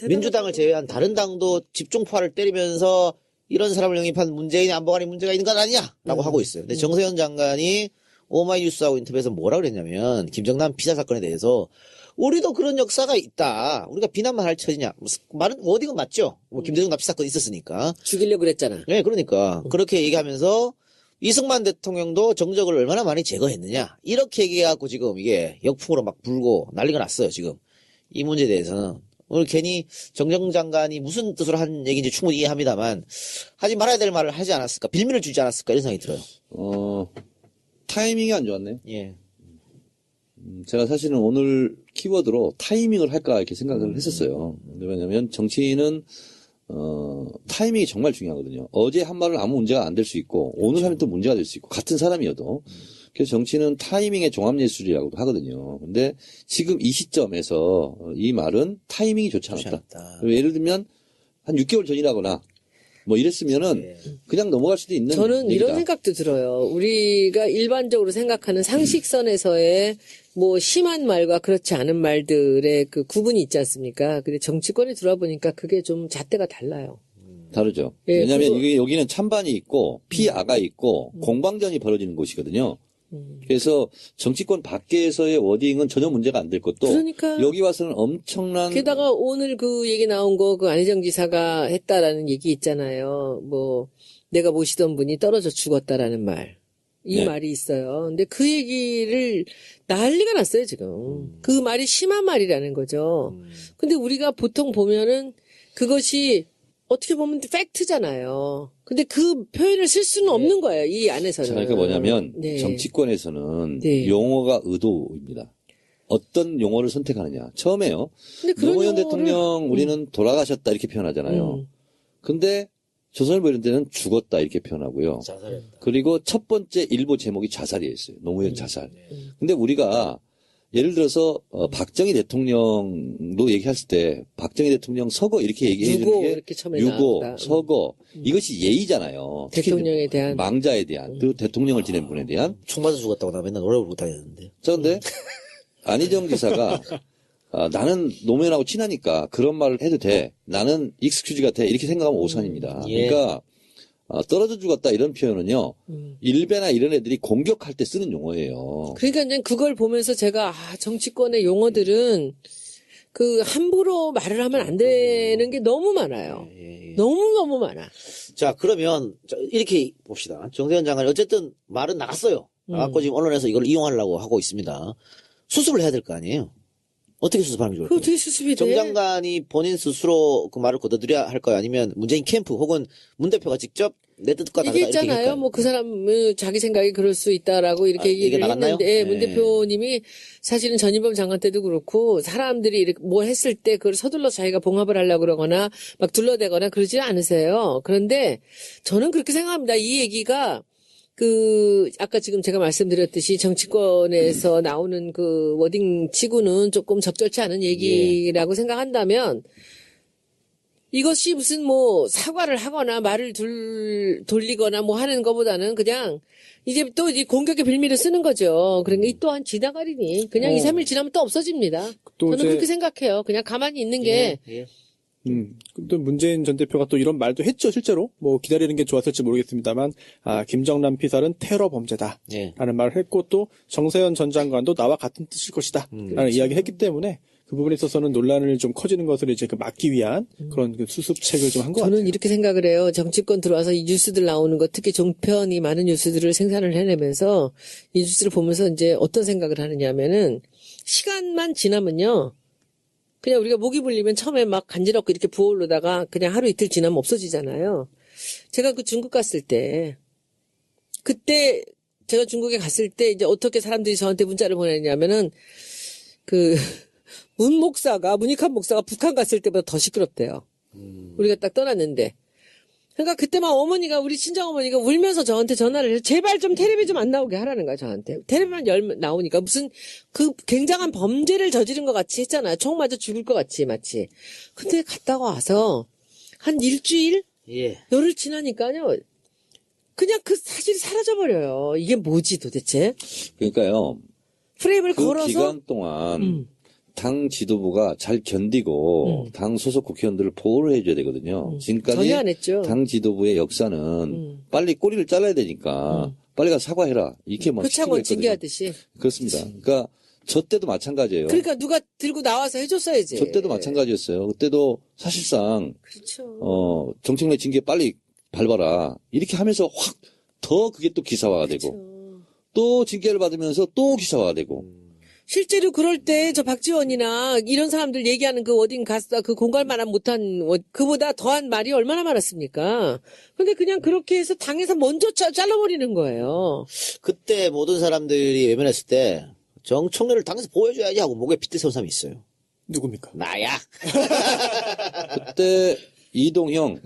민주당을 제외한 다른 당도 집중파를 때리면서 이런 사람을 영입한 문재인의 안보관에 문제가 있는 건 아니냐라고 하고 있어요. 근데 정세현 장관이 오마이뉴스하고 인터뷰에서 뭐라 그랬냐면 김정남 피살 사건에 대해서 우리도 그런 역사가 있다. 우리가 비난만 할 처지냐. 말은 어디가 맞죠. 뭐 김대중 납치 사건 있었으니까. 죽이려고 그랬잖아. 네, 그러니까 그렇게 얘기하면서 이승만 대통령도 정적을 얼마나 많이 제거했느냐. 이렇게 얘기해갖고 지금 이게 역풍으로 막 불고 난리가 났어요, 지금. 이 문제에 대해서는. 오늘 괜히 정정 장관이 무슨 뜻으로 한 얘기인지 충분히 이해합니다만, 하지 말아야 될 말을 하지 않았을까, 빌미를 주지 않았을까, 이런 생각이 들어요. 타이밍이 안 좋았네요. 예. 제가 사실은 오늘 키워드로 타이밍을 할까 이렇게 생각을 했었어요. 왜냐면 정치인은 타이밍이 정말 중요하거든요. 어제 한 말은 아무 문제가 안 될 수 있고 오늘 하면 또 문제가 될 수 있고 같은 사람이어도. 그래서 정치는 타이밍의 종합예술이라고도 하거든요. 근데 지금 이 시점에서 이 말은 타이밍이 좋지 않았다. 예를 들면 한 6개월 전이라거나 뭐 이랬으면은 그냥 넘어갈 수도 있는 저는 얘기다. 이런 생각도 들어요. 우리가 일반적으로 생각하는 상식선에서의 뭐 심한 말과 그렇지 않은 말들의 그 구분이 있지 않습니까? 근데 정치권에 들어와 보니까 그게 좀 잣대가 달라요. 다르죠. 예, 왜냐하면 그거- 여기는 찬반이 있고 피아가 있고 공방전이 벌어지는 곳이거든요. 그래서 정치권 밖에서의 워딩은 전혀 문제가 안 될 것도 그러니까. 여기 와서는 엄청난 게다가 오늘 그 얘기 나온 거 그 안희정 지사가 했다라는 얘기 있잖아요. 뭐 내가 모시던 분이 떨어져 죽었다라는 말. 이 네. 말이 있어요. 근데 그 얘기를 난리가 났어요, 지금. 그 말이 심한 말이라는 거죠. 근데 우리가 보통 보면은 그것이 어떻게 보면 팩트잖아요. 근데 그 표현을 쓸 수는 없는 거예요, 이 안에서는. 자, 그러니까 뭐냐면 네. 정치권에서는 네. 용어가 의도입니다. 어떤 용어를 선택하느냐. 처음에요. 근데 그런 노무현 용어를- 대통령 우리는 돌아가셨다 이렇게 표현하잖아요. 근데 조선일보 이런 데는 죽었다 이렇게 표현하고요. 자살했다. 그리고 첫 번째 일보 제목이 자살이었어요. 노무현 자살. 근데 우리가 예를 들어서 박정희 대통령도 얘기했을 때 박정희 대통령 서거 이렇게 얘기해 주는 유고 게 이렇게 처음에 유고, 나왔다. 서거 이것이 예의잖아요. 특히 대통령에 대한. 망자에 대한 그 대통령을 지낸 분에 대한. 총 맞아 죽었다고 나 맨날 노래 부르고 다녔는데. 자, 근데 안희정 지사가 나는 노무현하고 친하니까 그런 말을 해도 돼. 나는 익스큐즈가 돼. 이렇게 생각하면 오산입니다. 예. 그러니까 떨어져 죽었다 이런 표현은요. 일베나 이런 애들이 공격할 때 쓰는 용어예요. 그러니까 이제 그걸 보면서 제가 정치권의 용어들은 그 함부로 말을 하면 안 되는 게 너무 많아요. 너무너무 많아. 자, 그러면 이렇게 봅시다. 정세현 장관이 어쨌든 말은 나갔어요. 나갔고 지금 언론에서 이걸 이용하려고 하고 있습니다. 수습을 해야 될 거 아니에요? 어떻게 수습하는 게 그 좋을까요? 어떻게 수습이 정 돼? 장관이 본인 스스로 그 말을 거둬들여야 할까요? 아니면 문재인 캠프 혹은 문 대표가 직접 내 뜻과 다르다 이게 이렇게 있잖아요. 할까요? 뭐 그 사람 자기 생각이 그럴 수 있다라고 이렇게 이게 얘기를 나갔나요? 했는데 문 네. 대표님이 사실은 전인범 장관 때도 그렇고 사람들이 이렇게 뭐 했을 때 그걸 서둘러 자기가 봉합을 하려고 그러거나 막 둘러대거나 그러지 않으세요. 그런데 저는 그렇게 생각합니다. 이 얘기가 아까 지금 제가 말씀드렸듯이 정치권에서 나오는 그 워딩 치고는 조금 적절치 않은 얘기라고 생각한다면 이것이 무슨 뭐 사과를 하거나 말을 돌리거나 뭐 하는 것보다는 그냥 이제 또 이 공격의 빌미를 쓰는 거죠. 그러니까 이 또한 지나가리니 그냥 2, 3일 지나면 또 없어집니다. 또 저는 이제- 그렇게 생각해요. 그냥 가만히 있는 게 예. 또 문재인 전 대표가 또 이런 말도 했죠, 실제로. 뭐 기다리는 게 좋았을지 모르겠습니다만, 김정남 피살은 테러 범죄다. 예. 라는 말을 했고, 또 정세현 전 장관도 나와 같은 뜻일 것이다. 라는 이야기를 했기 때문에 그 부분에 있어서는 논란을 좀 커지는 것을 이제 막기 위한 그런 그 수습책을 좀 한 것 같아요. 저는 이렇게 생각을 해요. 정치권 들어와서 이 뉴스들 나오는 거, 특히 종편이 많은 뉴스들을 생산을 해내면서 이 뉴스를 보면서 이제 어떤 생각을 하느냐면은 시간만 지나면요. 그냥 우리가 목이 불리면 처음에 막 간지럽고 이렇게 부어오르다가 그냥 하루 이틀 지나면 없어지잖아요. 제가 그 중국 갔을 때, 그때 제가 중국에 갔을 때 이제 어떻게 사람들이 저한테 문자를 보냈냐면은 문익환 목사가 북한 갔을 때보다 더 시끄럽대요. 우리가 딱 떠났는데. 그러니까 그때 막 우리 친정어머니가 울면서 저한테 전화를 해서 제발 좀 텔레비 좀 안 나오게 하라는 거야, 저한테. 텔레비만 나오니까 무슨 그 굉장한 범죄를 저지른 것 같이 했잖아요. 총 맞아 죽을 것 같이, 마치. 근데 갔다가 와서 한 일주일? 예. 열흘 지나니까요. 그냥 그 사실이 사라져버려요. 이게 뭐지 도대체? 그러니까요. 프레임을 그 걸어서 기간 동안 당 지도부가 잘 견디고 당 소속 국회의원들을 보호를 해줘야 되거든요. 지금까지 전혀 안 했죠. 당 지도부의 역사는 빨리 꼬리를 잘라야 되니까 빨리 가서 사과해라. 이렇게 막 시키고 표창원 있거든요. 징계하듯이. 그렇습니다. 그러니까 저 때도 마찬가지예요. 그러니까 누가 들고 나와서 해줬어야지. 저 때도 마찬가지였어요. 그때도 사실상 그렇죠. 정청래 징계 빨리 밟아라. 이렇게 하면서 확 더 그게 또 기사화가 되고 또 징계를 받으면서 또 기사화가 되고 실제로 그럴 때 저 박지원이나 이런 사람들 얘기하는 그 어딘 가서 그 공갈만한 못한 그보다 더한 말이 얼마나 많았습니까? 근데 그냥 그렇게 해서 당에서 먼저 잘라버리는 거예요. 그때 모든 사람들이 외면했을 때 정청래를 당에서 보여줘야지 하고 목에 핏대 세운 사람이 있어요. 누굽니까? 나야. 그때 이동형,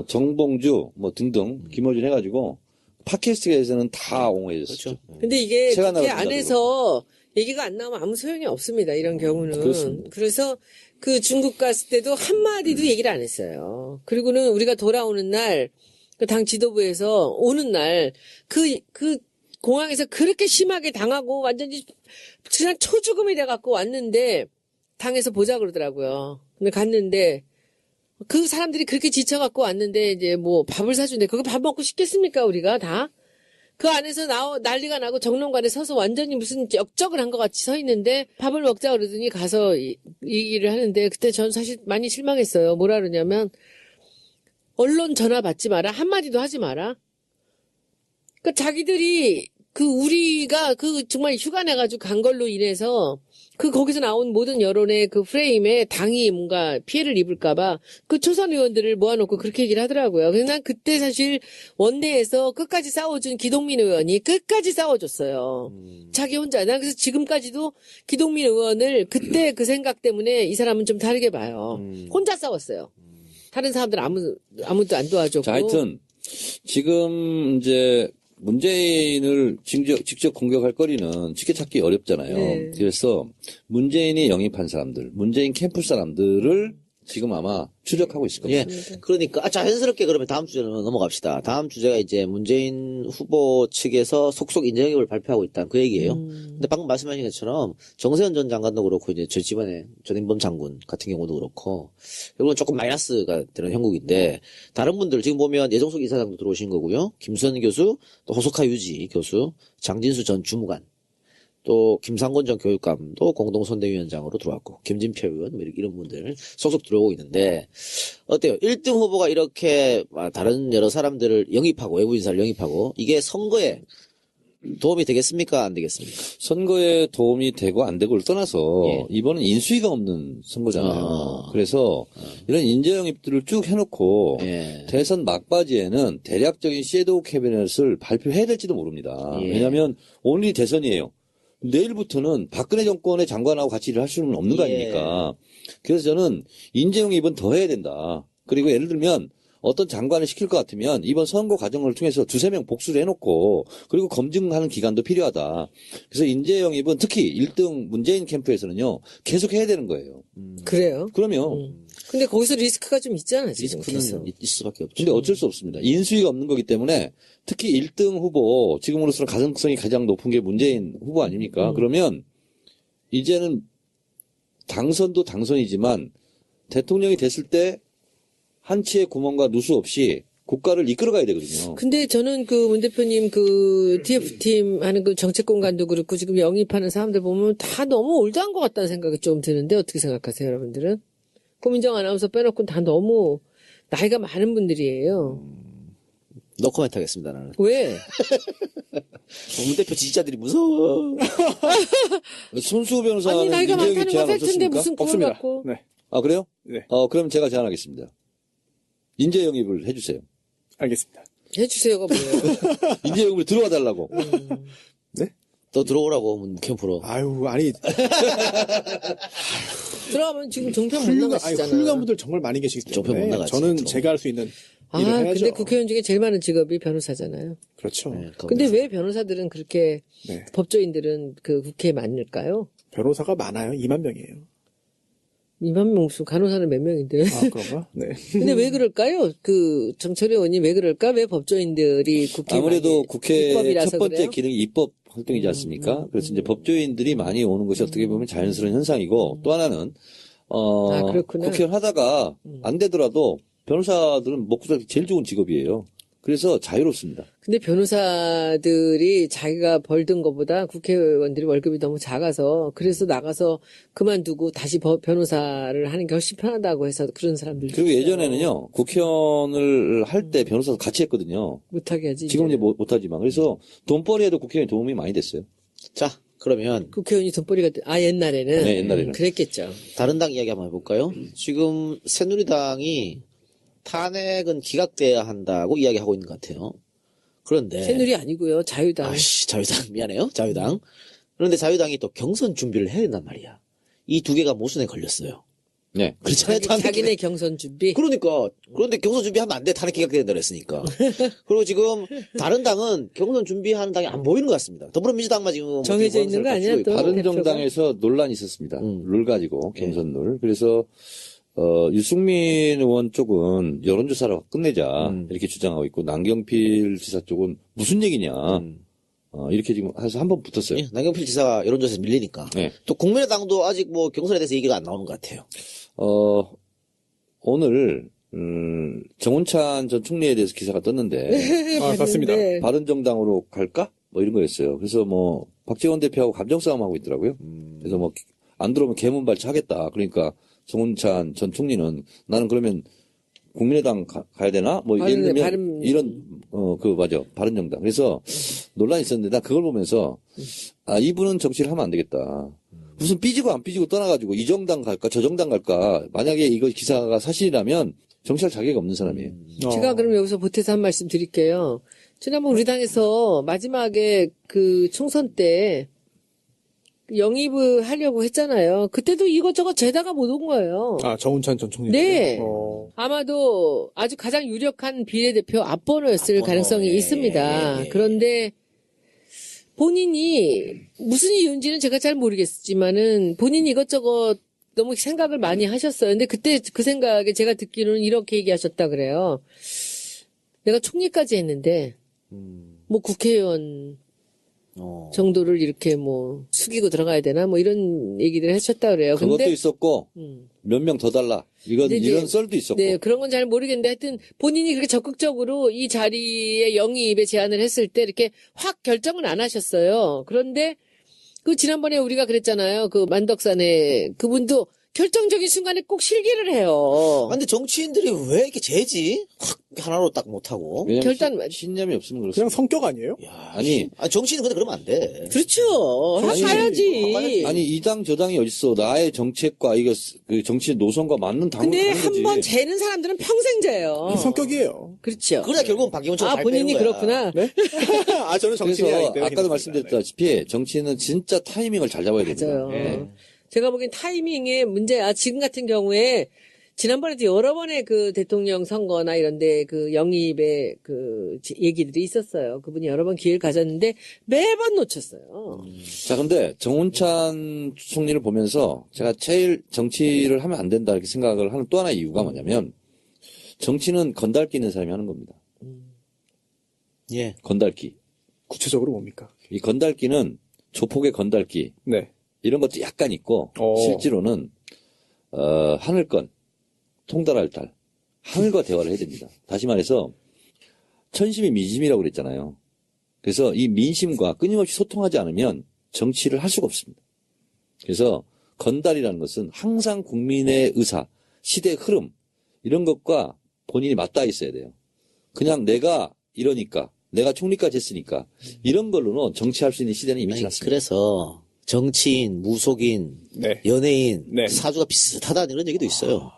정봉주 뭐 등등 김어준 해가지고 팟캐스트에서는 다 옹호해줬었죠. 근데 이게 시간 국회 나가지고. 안에서 얘기가 안 나오면 아무 소용이 없습니다. 이런 경우는. 그렇습니다. 그래서 그 중국 갔을 때도 한마디도 얘기를 안 했어요. 그리고는 우리가 돌아오는 날, 그 당 지도부에서 오는 날, 그 공항에서 그렇게 심하게 당하고 완전히 그냥 초죽음이 돼갖고 왔는데 당에서 보자 그러더라고요. 근데 갔는데 그 사람들이 그렇게 지쳐갖고 왔는데 이제 뭐 밥을 사준대. 거기 밥 먹고 싶겠습니까 우리가 다? 그 안에서 난리가 나고 정론관에 서서 완전히 무슨 역적을 한 것 같이 서 있는데 밥을 먹자 그러더니 가서 얘기를 하는데 그때 전 사실 많이 실망했어요. 뭐라 그러냐면 언론 전화 받지 마라. 한마디도 하지 마라. 그 자기들이 우리가 정말 휴가 내가지고 간 걸로 인해서 거기서 나온 모든 여론의 그 프레임에 당이 뭔가 피해를 입을까봐 그 초선 의원들을 모아놓고 그렇게 얘기를 하더라고요. 그래서 난 그때 사실 원내에서 끝까지 싸워준 기동민 의원이 끝까지 싸워줬어요. 자기 혼자. 난 그래서 지금까지도 기동민 의원을 그때 그 생각 때문에 이 사람은 좀 다르게 봐요. 혼자 싸웠어요. 다른 사람들 아무도 안 도와줬고. 자, 하여튼 지금 이제 문재인을 직접 공격할 거리는 지켜찾기 어렵잖아요. 네. 그래서 문재인이 영입한 사람들, 문재인 캠프 사람들을 지금 아마 추적하고 있을 겁니다. 예. 그러니까 자연스럽게 그러면 다음 주제로 넘어갑시다. 다음 주제가 이제 문재인 후보 측에서 속속 인재영입을 발표하고 있다는 그 얘기예요. 근데 방금 말씀하신 것처럼 정세현 전 장관도 그렇고 이제 저 집안에 전인범 장군 같은 경우도 그렇고 이건 조금 마이너스가 되는 형국인데 다른 분들 지금 보면 예정숙 이사장도 들어오신 거고요. 김수현 교수, 또 호소카 유지 교수, 장진수 전 주무관, 또 김상곤 전 교육감도 공동선대위원장으로 들어왔고 김진표 의원 뭐 이런 분들 속속 들어오고 있는데 어때요? 1등 후보가 이렇게 다른 여러 사람들을 영입하고 외부 인사를 영입하고 이게 선거에 도움이 되겠습니까? 안 되겠습니까? 선거에 도움이 되고 안 되고를 떠나서 예. 이번은 인수위가 없는 선거잖아요. 그래서 이런 인재 영입들을 쭉 해놓고 예. 대선 막바지에는 대략적인 섀도우 캐비넷을 발표해야 될지도 모릅니다. 예. 왜냐하면 오늘이 대선이에요. 내일부터는 박근혜 정권의 장관하고 같이 일을 할 수는 없는 거 예. 아닙니까? 그래서 저는 인재 영입은 더 해야 된다. 그리고 예를 들면 어떤 장관을 시킬 것 같으면 이번 선거 과정을 통해서 두세 명 복수를 해놓고 그리고 검증하는 기간도 필요하다. 그래서 인재 영입은 특히 1등 문재인 캠프에서는요 계속 해야 되는 거예요. 그래요. 그러면 근데 거기서 리스크가 좀 있잖아, 지금. 리스크는 계속. 있을 수밖에 없죠. 근데 어쩔 수 없습니다. 인수위가 없는 거기 때문에 특히 1등 후보 지금으로서는 가능성이 가장 높은 게 문재인 후보 아닙니까? 그러면 이제는 당선도 당선이지만 대통령이 됐을 때 한치의 구멍과 누수 없이 국가를 이끌어가야 되거든요. 근데 저는 문 대표님 TF팀 하는 정책공간도 그렇고 지금 영입하는 사람들 보면 다 너무 올드한 것 같다는 생각이 좀 드는데 어떻게 생각하세요, 여러분들은? 고민정 아나운서 빼놓고는 다 너무 나이가 많은 분들이에요. 노코멘트 하겠습니다, 나는. 왜? 문 대표 지지자들이 무서워. 손수호 변호사는 아니, 나이가 인재 영입 많다는 건 제안 팩트인데 없었습니까? 무슨 그걸 없습니다. 갖고. 네, 아 그래요? 네, 그럼 제가 제안하겠습니다. 인재 영입을 해주세요. 알겠습니다. 해주세요가 뭐예요? 인재 영입을 들어와 달라고. 네? 너 들어오라고 캠프로. 아유, 아니 들어가면 지금 종편 못 나가시잖아. 훌륭한 분들 정말 많이 계시기 종편 못 때문에 나가지, 저는 좀. 제가 할 수 있는 일을 해야죠. 근데 국회의원 중에 제일 많은 직업이 변호사잖아요. 그렇죠. 네, 근데 왜 변호사들은 그렇게 네. 법조인들은 국회에 많을까요? 변호사가 많아요. 2만 명이에요. 2만 명 무슨 간호사는 몇 명인데. 아, 그런가? 네. 근데 왜 그럴까요? 정철희 의원이 왜 그럴까? 왜 법조인들이 국회에 아무래도 많이 국회 입법이라서 첫 번째 그래요? 기능이 입법 활동이지 않습니까? 그래서 이제 법조인들이 많이 오는 것이 어떻게 보면 자연스러운 현상이고 또 하나는 그렇구나. 국회의원 하다가 안 되더라도 변호사들은 먹고 살기 제일 좋은 직업이에요. 그래서 자유롭습니다. 근데 변호사들이 자기가 벌든 것보다 국회의원들이 월급이 너무 작아서 그래서 나가서 그만두고 다시 변호사를 하는 게 훨씬 편하다고 해서 그런 사람들도 그리고 있어요. 예전에는요, 국회의원을 할 때 변호사도 같이 했거든요. 못하게 하지. 지금은 이제 이제는. 못하지만. 그래서 돈벌이에도 국회의원이 도움이 많이 됐어요. 자, 그러면 국회의원이 돈벌이가 옛날에는 네, 옛날에는. 그랬겠죠. 다른 당 이야기 한번 해볼까요? 지금 새누리당이 탄핵은 기각돼야 한다고 이야기하고 있는 것 같아요. 그런데 새누리 아니고요. 자유당. 아씨, 자유당 미안해요. 자유당. 그런데 자유당이 또 경선 준비를 해야 된단 말이야. 이 두 개가 모순에 걸렸어요. 네. 그렇잖아요. 탄핵 자기네 경선 준비. 그런데 경선 준비하면 안 돼. 탄핵 기각된다 그랬으니까. 그리고 지금 다른 당은 경선 준비하는 당이 안 보이는 것 같습니다. 더불어민주당만 지금 뭐 정해져 있는 거 아니야, 또? 바른정당에서 논란이 있었습니다. 룰 가지고, 경선 룰. 그래서, 유승민 의원 쪽은 여론조사를 끝내자, 이렇게 주장하고 있고, 남경필 지사 쪽은 무슨 얘기냐, 이렇게 지금 해서 한번 붙었어요. 예, 남경필 지사가 여론조사에서 밀리니까. 네. 또 국민의당도 아직 뭐 경선에 대해서 얘기가 안 나오는 것 같아요. 오늘, 정운찬 전 총리에 대해서 기사가 떴는데, 아, 맞습니다. 봤는데 바른정당으로 갈까? 뭐 이런 거였어요. 그래서 뭐, 박지원 대표하고 감정싸움하고 있더라고요. 그래서 뭐, 안 들어오면 개문 발차하겠다. 그러니까, 정운찬 전 총리는 나는 그러면 국민의당 가야 되나? 뭐, 예를 들면, 맞아. 바른정당. 그래서 논란이 있었는데, 나 그걸 보면서, 이분은 정치를 하면 안 되겠다. 무슨 삐지고 안 삐지고 떠나가지고 이 정당 갈까, 저 정당 갈까. 만약에 이거 기사가 사실이라면 정치할 자격이 없는 사람이에요. 제가 그럼 여기서 보태서 한 말씀 드릴게요. 지난번 우리 당에서 마지막에 그 총선 때 영입을 하려고 했잖아요. 그때도 이것저것 재다가 못 온 거예요. 아, 정운찬 전 총리. 네. 아마도 아주 가장 유력한 비례대표 앞번호였을 앞번호, 가능성이 예, 있습니다. 예. 그런데 본인이 무슨 이유인지는 제가 잘 모르겠지만은 본인이 이것저것 너무 생각을 많이 하셨어요. 근데 그때 그 생각에 제가 듣기로는 이렇게 얘기하셨다 그래요. 내가 총리까지 했는데 뭐 국회의원 정도를 이렇게 뭐 숙이고 들어가야 되나 뭐 이런 얘기를 하셨다 그래요. 그것도 근데 있었고, 몇 명 더 달라. 근데 이제- 이런 썰도 있었고. 네, 그런 건 잘 모르겠는데 하여튼 본인이 그렇게 적극적으로 이 자리에 영입에 제안을 했을 때 이렇게 확 결정은 안 하셨어요. 그런데 그 지난번에 우리가 그랬잖아요. 그 만덕산에 그분도 결정적인 순간에 꼭 실기를 해요. 근데 정치인들이 왜 이렇게 재지? 확 하나로 딱 못하고. 왜냐면 결단- 신념이 없으면 그렇습니다. 그냥 성격 아니에요? 아니, 정치인은 근데 그러면 안 돼. 그렇죠. 아니, 해야지. 아니 이 당 저 당이 어딨어? 나의 정책과 이거 그 정치 노선과 맞는 당을 근데 가는 거지. 한 번 재는 사람들은 평생 재요. 성격이에요. 그렇죠. 그래야 결국은 박기문처럼 아, 잘 본인이 빼는 거야. 그렇구나. 네? 아, 저는 정치인이 아니기 그래서 때문에. 아까도 괜찮습니다. 말씀드렸다시피 정치는 진짜 타이밍을 잘 잡아야 됩니다. 맞아요. 네. 제가 보기엔 타이밍의 문제야. 지금 같은 경우에 지난번에도 여러 번의 그 대통령 선거나 이런데 그 영입의 그 얘기들이 있었어요. 그분이 여러 번 기회를 가졌는데 매번 놓쳤어요. 자, 근데 정운찬 총리를 보면서 제가 제일 정치를 하면 안 된다 이렇게 생각을 하는 또 하나의 이유가 뭐냐면 정치는 건달기 있는 사람이 하는 겁니다. 예. 건달기. 구체적으로 뭡니까? 이 건달기는 조폭의 건달기 네. 이런 것도 약간 있고 실제로는 하늘권 통달할 달 하늘과 대화를 해야 됩니다. 다시 말해서 천심이 민심이라고 그랬잖아요. 그래서 이 민심과 끊임없이 소통하지 않으면 정치를 할 수가 없습니다. 그래서 건달이라는 것은 항상 국민의 의사, 시대의 흐름 이런 것과 본인이 맞닿아 있어야 돼요. 그냥 내가 이러니까 내가 총리까지 했으니까 이런 걸로는 정치할 수 있는 시대는 이미 아니, 지났습니다. 그래서 정치인, 무속인, 네. 연예인, 네. 사주가 비슷하다는 이런 얘기도 있어요.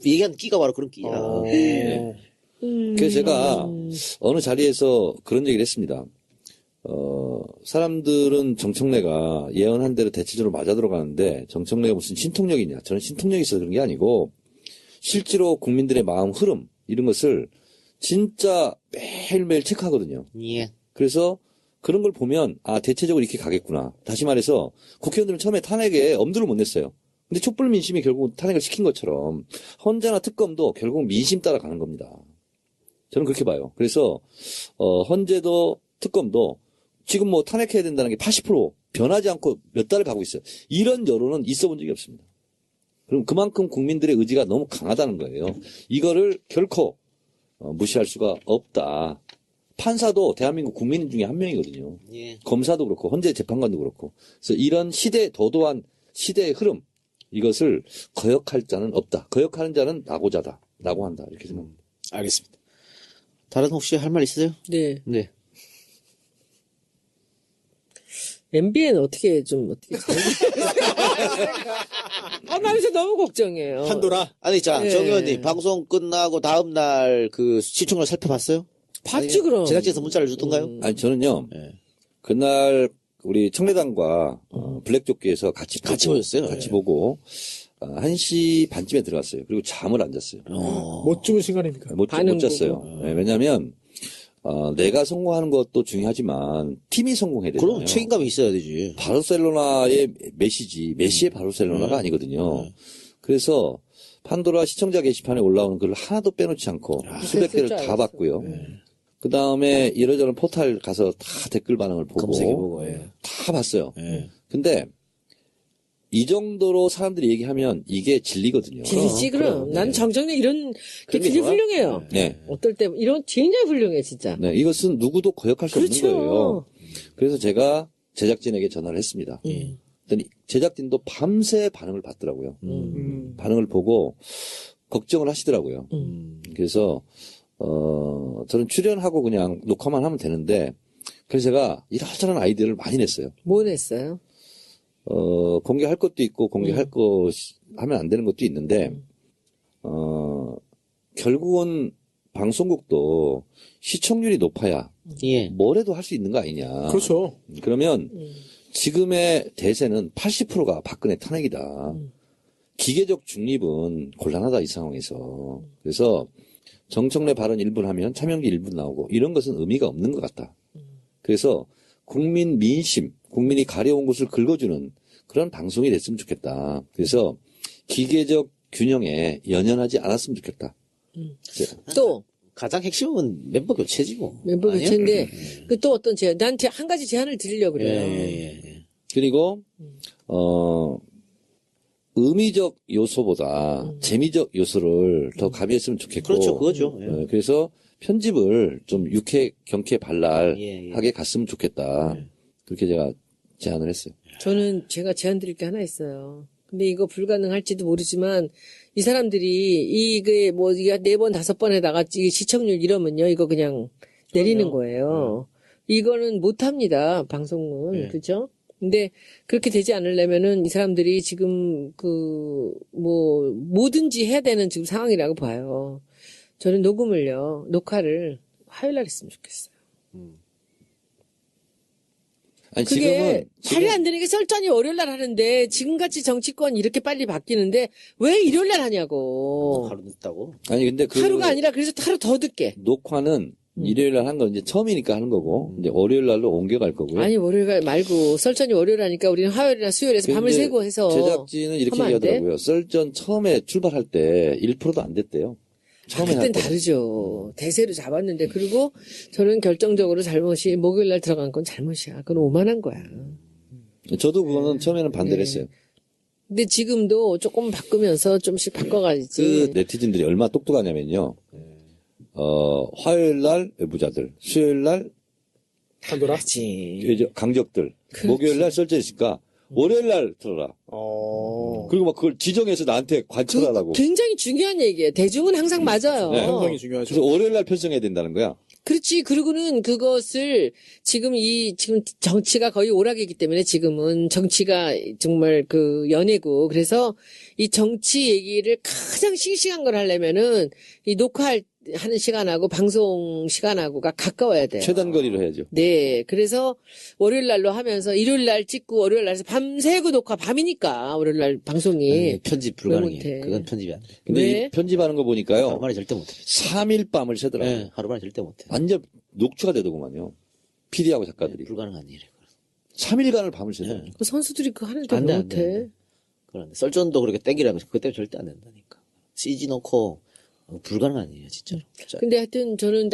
얘기한 끼가 바로 그런 끼야. 그래서 제가 어느 자리에서 그런 얘기를 했습니다. 사람들은 정청래가 예언한 대로 대체적으로 맞아 들어가는데 정청래가 무슨 신통력이냐. 저는 신통력이 있어서 그런 게 아니고 실제로 국민들의 마음 흐름 이런 것을 진짜 매일매일 체크하거든요. 예. 그래서 그런 걸 보면 대체적으로 이렇게 가겠구나. 다시 말해서 국회의원들은 처음에 탄핵에 엄두를 못 냈어요. 근데 촛불 민심이 결국 탄핵을 시킨 것처럼 헌재나 특검도 결국 민심 따라 가는 겁니다. 저는 그렇게 봐요. 그래서 헌재도 특검도 지금 뭐 탄핵해야 된다는 게 80% 변하지 않고 몇 달을 가고 있어요. 이런 여론은 있어 본 적이 없습니다. 그럼 그만큼 국민들의 의지가 너무 강하다는 거예요. 이거를 결코 무시할 수가 없다. 판사도 대한민국 국민 중에 한 명이거든요. 예. 검사도 그렇고 헌재 재판관도 그렇고. 그래서 이런 도도한 시대의 흐름 이것을 거역할 자는 없다. 거역하는 자는 낙오자다라고 한다. 이렇게 생각합니다. 알겠습니다. 다른 혹시 할 말 있으세요? 네. 네. MBN 어떻게 나 요새 너무 걱정해요. 판도라. 아니, 자, 네. 정 의원님, 방송 끝나고 다음날 그 시청률 살펴봤어요? 봤지, 그럼. 제작진에서 문자를 주던가요? 아니 저는요. 네. 그날 우리 청래당과 블랙조끼에서 같이 보셨어요? 같이 예. 보고 1시 반쯤에 들어갔어요. 그리고 잠을 안 잤어요. 못 주무신 거 아닙니까? 못 반응 잤어요. 네, 왜냐하면 내가 성공하는 것도 중요하지만 팀이 성공해야 되잖아요. 그럼 책임감이 있어야 되지. 바르셀로나의 메시의 바르셀로나가 아니거든요. 그래서 판도라 시청자 게시판에 올라오는 글을 하나도 빼놓지 않고 수백 개를 줄 다 알았어. 봤고요. 그 다음에 이러저런 포탈 가서 다 댓글 반응을 보고 검색해보고, 예. 다 봤어요. 예. 근데 이 정도로 사람들이 얘기하면 이게 진리거든요. 진리지, 그럼. 난 정정래 이런 게 그런 게 되게 좋아? 훌륭해요. 네. 어떨 때, 이런, 굉장히 훌륭해, 진짜. 네, 이것은 누구도 거역할 수 그렇죠. 없는 거예요. 그래서 제가 제작진에게 전화를 했습니다. 그랬더니 제작진도 밤새 반응을 봤더라고요. 반응을 보고 걱정을 하시더라고요. 그래서 저는 출연하고 그냥 녹화만 하면 되는데 그래서 제가 이런저런 아이디어를 많이 냈어요. 뭐 냈어요? 공개할 것도 있고 공개할 거 하면 안 되는 것도 있는데 결국은 방송국도 시청률이 높아야 예. 뭐래도 할 수 있는 거 아니냐. 그렇죠. 그러면 지금의 대세는 80%가 박근혜 탄핵이다. 기계적 중립은 곤란하다 이 상황에서. 그래서 정청래 발언 1분 하면 차명기 1분 나오고 이런 것은 의미가 없는 것 같다. 그래서 국민 민심, 국민이 가려운 곳을 긁어주는 그런 방송이 됐으면 좋겠다. 그래서 기계적 균형에 연연하지 않았으면 좋겠다. 또, 가장 핵심은 멤버 교체지 뭐. 멤버 아니에요? 교체인데, 그 또 어떤 제안, 난 한 가지 제안을 드리려고 예, 그래요. 예. 그리고 의미적 요소보다 재미적 요소를 더 가미했으면 좋겠고. 그렇죠, 그거죠. 예. 그래서 편집을 좀 유쾌, 경쾌, 발랄하게 예, 예. 갔으면 좋겠다. 그렇게 제가 제안을 했어요. 저는 제가 제안 드릴 게 하나 있어요. 근데 이거 불가능할지도 모르지만, 이 사람들이, 이게 뭐, 이게 4번, 5번 에다가 이 시청률 이러면요, 이거 그냥 내리는 거예요. 이거는 못합니다, 방송은. 네. 그죠? 근데 그렇게 되지 않으려면은 이 사람들이 지금 뭐든지 해야 되는 지금 상황이라고 봐요. 저는 녹화를 화요일 날 했으면 좋겠어요. 아니, 그게 지금은 말이 안 되는 게 설전이 월요일 날 하는데 지금같이 정치권 이렇게 빨리 바뀌는데 왜 일요일 날 하냐고. 하루 늦다고. 아니, 근데 하루가 아니라 그래서 하루 더 늦게. 녹화는 일요일 날 한 건 이제 처음이니까 하는 거고, 이제 월요일 날로 옮겨갈 거고요. 아니 월요일 말고 설전이 월요일 하니까 우리는 화요일이나 수요일에서 밤을 근데 새고 해서 제작진은 이렇게 하면 안 돼? 얘기하더라고요. 썰전 처음에 출발할 때 1%도 안 됐대요. 처음에 그땐 다르죠. 대세로 잡았는데 그리고 저는 결정적으로 잘못이 목요일 날 들어간 건 잘못이야. 그건 오만한 거야. 저도 그거는 처음에는 반대를 네. 했어요. 근데 지금도 조금 바꾸면서 좀씩 바꿔가야지. 그 네티즌들이 얼마나 똑똑하냐면요. 화요일 날 외부자들, 수요일 날 판도라. 그렇지. 강적들, 목요일 날 썰전 있으니까 월요일 날 들어라. 그리고 막 그걸 지정해서 나한테 관철하라고. 굉장히 중요한 얘기예요. 대중은 항상 맞아요. 네. 편성이 중요하죠. 그래서 월요일 날 편성해야 된다는 거야. 그렇지. 그리고는 그것을 지금 정치가 거의 오락이기 때문에 지금은 정치가 정말 그 연예고 그래서 이 정치 얘기를 가장 싱싱한 걸 하려면은 이 녹화하는 시간하고 방송 시간하고가 가까워야 돼요. 최단 거리로 해야죠. 네. 그래서 월요일 날로 하면서 일요일 날 찍고 월요일 날에서 밤새고 녹화 밤이니까 월요일 날 방송이 편집 왜 불가능해. 못해? 그건 편집이 안 돼. 근데 왜? 이 편집하는 거 보니까요. 하루 만에 절대 못해. 3일 밤을 새더라고요. 예, 하루 만에 절대 못해. 완전 녹초가 되더구만요. PD하고 작가들이. 불가능한 일이에요. 3일간을 밤을 새더라고요. 그 선수들이 그거 하는데 안 왜 돼, 안 못해? 돼, 안 돼. 그런데 썰전도 그렇게 땡기라면 그것 때문에 절대 안 된다니까. CG 넣고 불가능한 일이야 진짜로. 진짜. 근데 하여튼 저는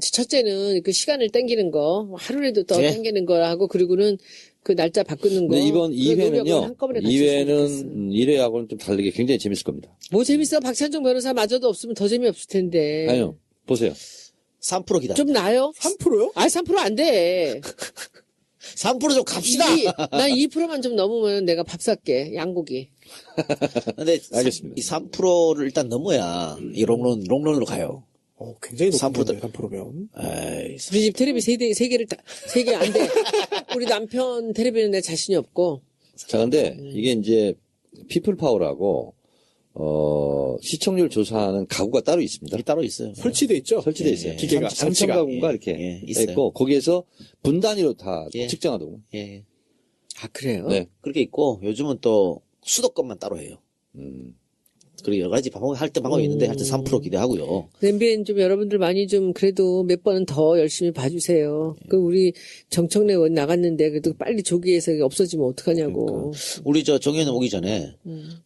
첫째는 그 시간을 땡기는 거, 하루라도 더 네. 땡기는 거 하고, 그리고는 그 날짜 바꾸는 거. 근데 이번 그런 노력을 2회는요. 한꺼번에 같이 했으면 좋겠어요. 2회는 1회하고는 좀 다르게 굉장히 재밌을 겁니다. 뭐 재밌어? 박찬종 변호사 마저도 없으면 더 재미없을 텐데. 아니요. 보세요. 3% 기다. 좀 나요? 3%요? 아, 3%안 돼. 3%좀 갑시다. 난 2%만 좀 넘으면 내가 밥 살게. 양고기. 근데 알겠습니다. 이 3%를 일단 넘어야 이 롱런으로 가요. 굉장히 높은 3% 건데, 3%면. 에이, 우리 집 테레비 세 개 안 돼. 우리 남편 테레비는 내 자신이 없고. 자, 근데 이게 이제 피플 파워라고 시청률 조사하는 가구가 따로 있습니다. 이게 따로 있어요. 설치돼 있죠? 설치돼 있어요. 기계가, 3천 장치가. 가구가 예, 이렇게 예, 있어요. 있고 거기에서 분단위로 다 예. 측정하더군요. 예. 아, 그래요? 네. 그렇게 있고 요즘은 또 수도권만 따로 해요. 그리고 여러 가지 할 때 방법이 있는데 하여튼 3% 기대하고요. MBN 좀 여러분들 많이 좀 그래도 몇 번은 더 열심히 봐주세요. 그 우리 정청래 의원 나갔는데 그래도 빨리 조기에서 없어지면 어떡하냐고. 우리 정의원 오기 전에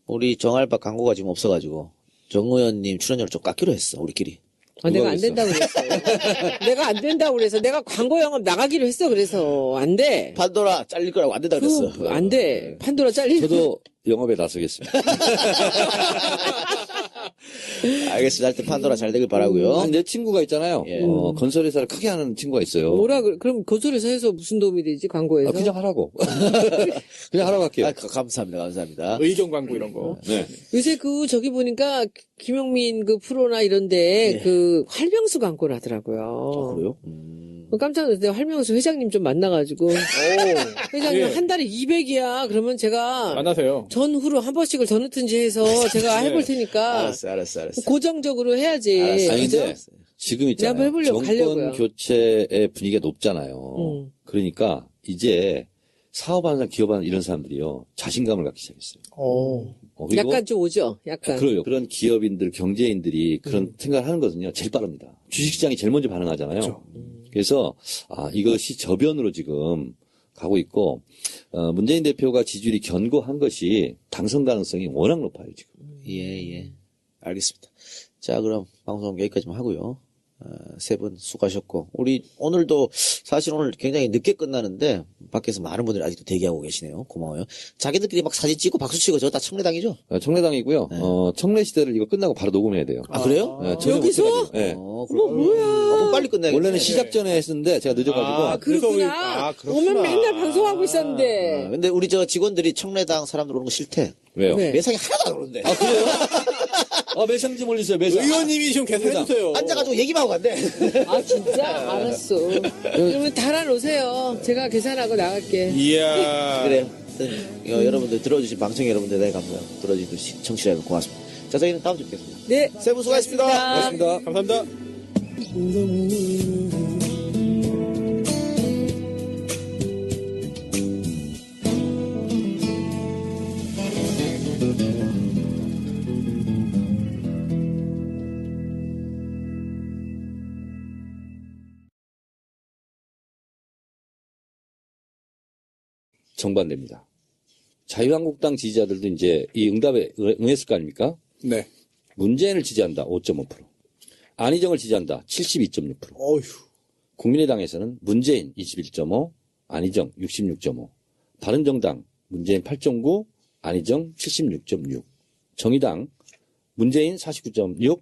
우리 정알바 광고가 지금 없어가지고 정 의원님 출연료를 좀 깎기로 했어 우리끼리. 아, 내가 누가 안 된다고 그랬어. 내가 안 된다고 그래서 내가 광고 영업 나가기로 했어. 그래서 안 돼. 판도라 잘릴 거라고 안 된다 그랬어. 안 돼. 판도라 잘리고. 저도 영업에 나서겠습니다. 알겠습니다. 하여튼 판도라 잘 되길 바라고요. 내 친구가 있잖아요. 예. 건설회사를 크게 하는 친구가 있어요. 그럼 건설에서 해서 무슨 도움이 되지 광고에서? 그냥 하라고. 그냥 하라고 할게요. 감사합니다. 감사합니다. 의견 광고 이런 거. 네. 요새 저기 보니까 김용민 프로나 이런데 활명수 광고를 하더라고요. 그래요? 깜짝 놀랐어요. 활명수 회장님 좀 만나가지고. 회장님 예. 한 달에 200이야. 그러면 제가 만나세요. 전후로 한 번씩을 더 넣든지 해서 제가 해볼 테니까 알았어. 고정적으로 해야지. 알았어. 아니, 그죠? 근데 지금 내가 있잖아요. 한번 해보려고 정권 가려고요. 교체의 분위기가 높잖아요. 그러니까 이제 사업하는 사람, 기업하는 이런 사람들이요. 자신감을 갖기 시작했어요. 그리고 약간 좀 오죠? 약간. 그래요. 그런 기업인들, 경제인들이 그런 생각을 하는 것은요. 제일 빠릅니다. 주식시장이 제일 먼저 반응하잖아요. 그래서 이것이 저변으로 지금 가고 있고 문재인 대표가 지지율이 견고한 것이 당선 가능성이 워낙 높아요. 지금. 예. 알겠습니다. 자, 그럼 방송 여기까지만 하고요. 세 분 수고하셨고, 우리 오늘도 사실 오늘 굉장히 늦게 끝나는데 밖에서 많은 분들이 아직도 대기하고 계시네요. 고마워요. 자기들끼리 막 사진 찍고 박수 치고 저거 다 청래당이죠? 청래당이고요. 청래시대를 이거 끝나고 바로 녹음해야 돼요. 아, 그래요? 네, 전혀 여기서? 못해가지고. 네. 그럼 빨리 끝내야겠네. 원래는 시작 전에 했었는데 제가 늦어가지고 그렇구나. 그렇구나. 오면 맨날 방송하고 있었는데. 근데 우리 직원들이 청래당 사람들 오는 거 싫대. 왜요? 네. 매상이 하나도 안 오는데. 그래요? 매상 좀 올리세요. 매상. 의원님이 좀 계산해주세요. 앉아가지고 얘기만 하고 간대. 아, 진짜? 알았어. 그러면 달아놓으세요. 제가 계산하고 나갈게. 이야. 그래요. 여러분들 들어주신 방청 여러분들 대단히 감사합니다. 들어주신 청취자 여러분 고맙습니다. 자, 저희는 다음 주에 뵙겠습니다. 네. 세 분 수고하셨습니다. 고맙습니다. 감사합니다. 정반대입니다. 자유한국당 지지자들도 이제 이 응답에 응했을 거 아닙니까? 네. 문재인을 지지한다. 5.5%. 안희정을 지지한다. 72.6%. 어휴. 국민의당에서는 문재인 21.5, 안희정 66.5, 바른정당 문재인 8.9, 안희정 76.6, 정의당 문재인 49.6,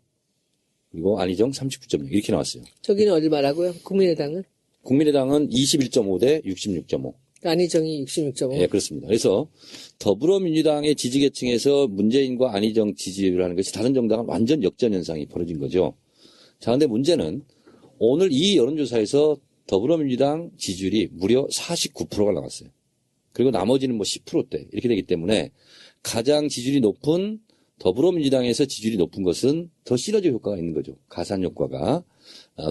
그리고 안희정 39.6 이렇게 나왔어요. 저기는 어디 말하고요? 국민의당은? 국민의당은 21.5 대 66.5. 안희정이 66.5. 예, 그렇습니다. 그래서 더불어민주당의 지지계층에서 문재인과 안희정 지지를 하는 것이 다른 정당은 완전 역전 현상이 벌어진 거죠. 자, 근데 문제는 오늘 이 여론조사에서 더불어민주당 지지율이 무려 49%가 나왔어요. 그리고 나머지는 10%대 이렇게 되기 때문에 가장 지지율이 높은 더불어민주당에서 지지율이 높은 것은 더 시너지 효과가 있는 거죠. 가산 효과가.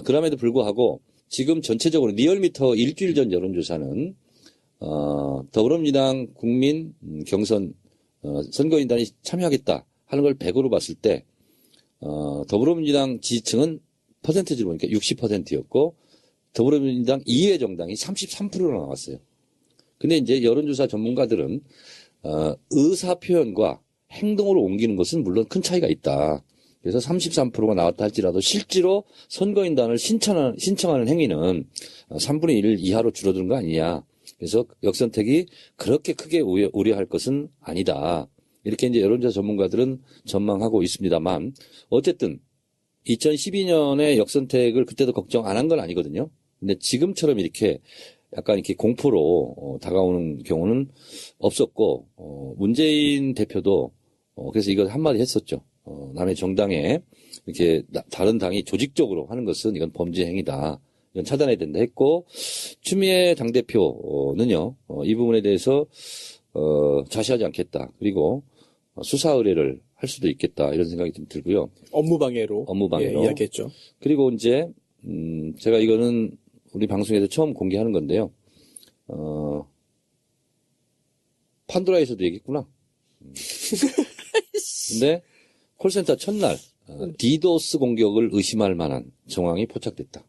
그럼에도 불구하고 지금 전체적으로 리얼미터 일주일 전 여론조사는 더불어민주당 국민 경선 선거인단이 참여하겠다 하는 걸 100으로 봤을 때 더불어민주당 지지층은 퍼센트지로 보니까 60%였고 더불어민주당 이외 정당이 33%로 나왔어요. 근데 이제 여론조사 전문가들은 의사 표현과 행동으로 옮기는 것은 물론 큰 차이가 있다. 그래서 33%가 나왔다 할지라도 실제로 선거인단을 신청하는 행위는 3분의 1 이하로 줄어드는 거 아니냐. 그래서 역선택이 그렇게 크게 우려할 것은 아니다. 이렇게 이제 여론조사 전문가들은 전망하고 있습니다만 어쨌든 2012년에 역선택을 그때도 걱정 안 한 건 아니거든요. 근데 지금처럼 이렇게 약간 이렇게 공포로 다가오는 경우는 없었고, 문재인 대표도 그래서 이걸 한마디 했었죠. 남의 정당에 이렇게 다른 당이 조직적으로 하는 것은 이건 범죄 행위다. 이건 차단해야 된다 했고, 추미애 당대표는요, 이 부분에 대해서 자시하지 않겠다. 그리고 수사 의뢰를 할 수도 있겠다. 이런 생각이 좀 들고요. 업무방해로 예, 이야기했죠. 그리고 이제 제가 이거는 우리 방송에서 처음 공개하는 건데요. 판도라에서도 얘기했구나. 근데 콜센터 첫날 디도스 공격을 의심할 만한 정황이 포착됐다.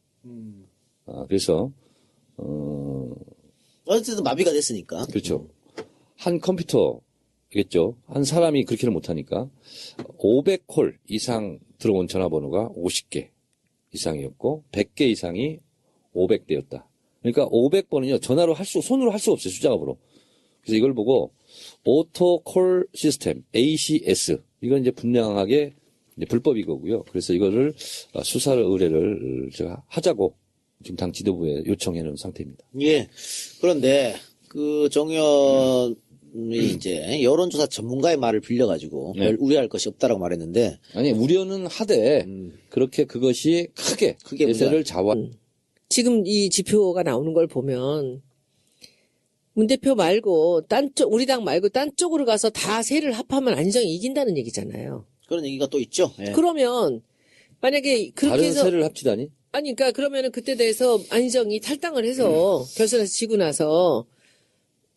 그래서 어쨌든 마비가 됐으니까. 그렇죠. 한 컴퓨터겠죠. 한 사람이 그렇게는 못하니까 500콜 이상 들어온 전화번호가 50개 이상이었고 100개 이상이 500대였다. 그러니까 500번은요 전화로 손으로 할 수 없어요 숫자값으로. 그래서 이걸 보고 오토콜 시스템 ACS 이건 이제 분명하게 이제 불법이 거고요. 그래서 이거를 수사 의뢰를 제가 하자고 지금 당 지도부에 요청해 놓은 상태입니다. 예. 그런데 그 정의원이 이제 여론조사 전문가의 말을 빌려가지고 네. 별 우려할 것이 없다라고 말했는데 아니 우려는 하되 그렇게 그것이 크게 대세를 좌우. 지금 이 지표가 나오는 걸 보면 문 대표 말고 딴 쪽 우리 당 말고 딴 쪽으로 가서 다 세를 합하면 안정이 이긴다는 얘기잖아요. 그런 얘기가 또 있죠. 예. 그러면 만약에 그렇게 다른 해서 세를 합치다니? 아니 그러니까 그러면은 그때 대해서 안희정이 탈당을 해서 결선에서 지고 나서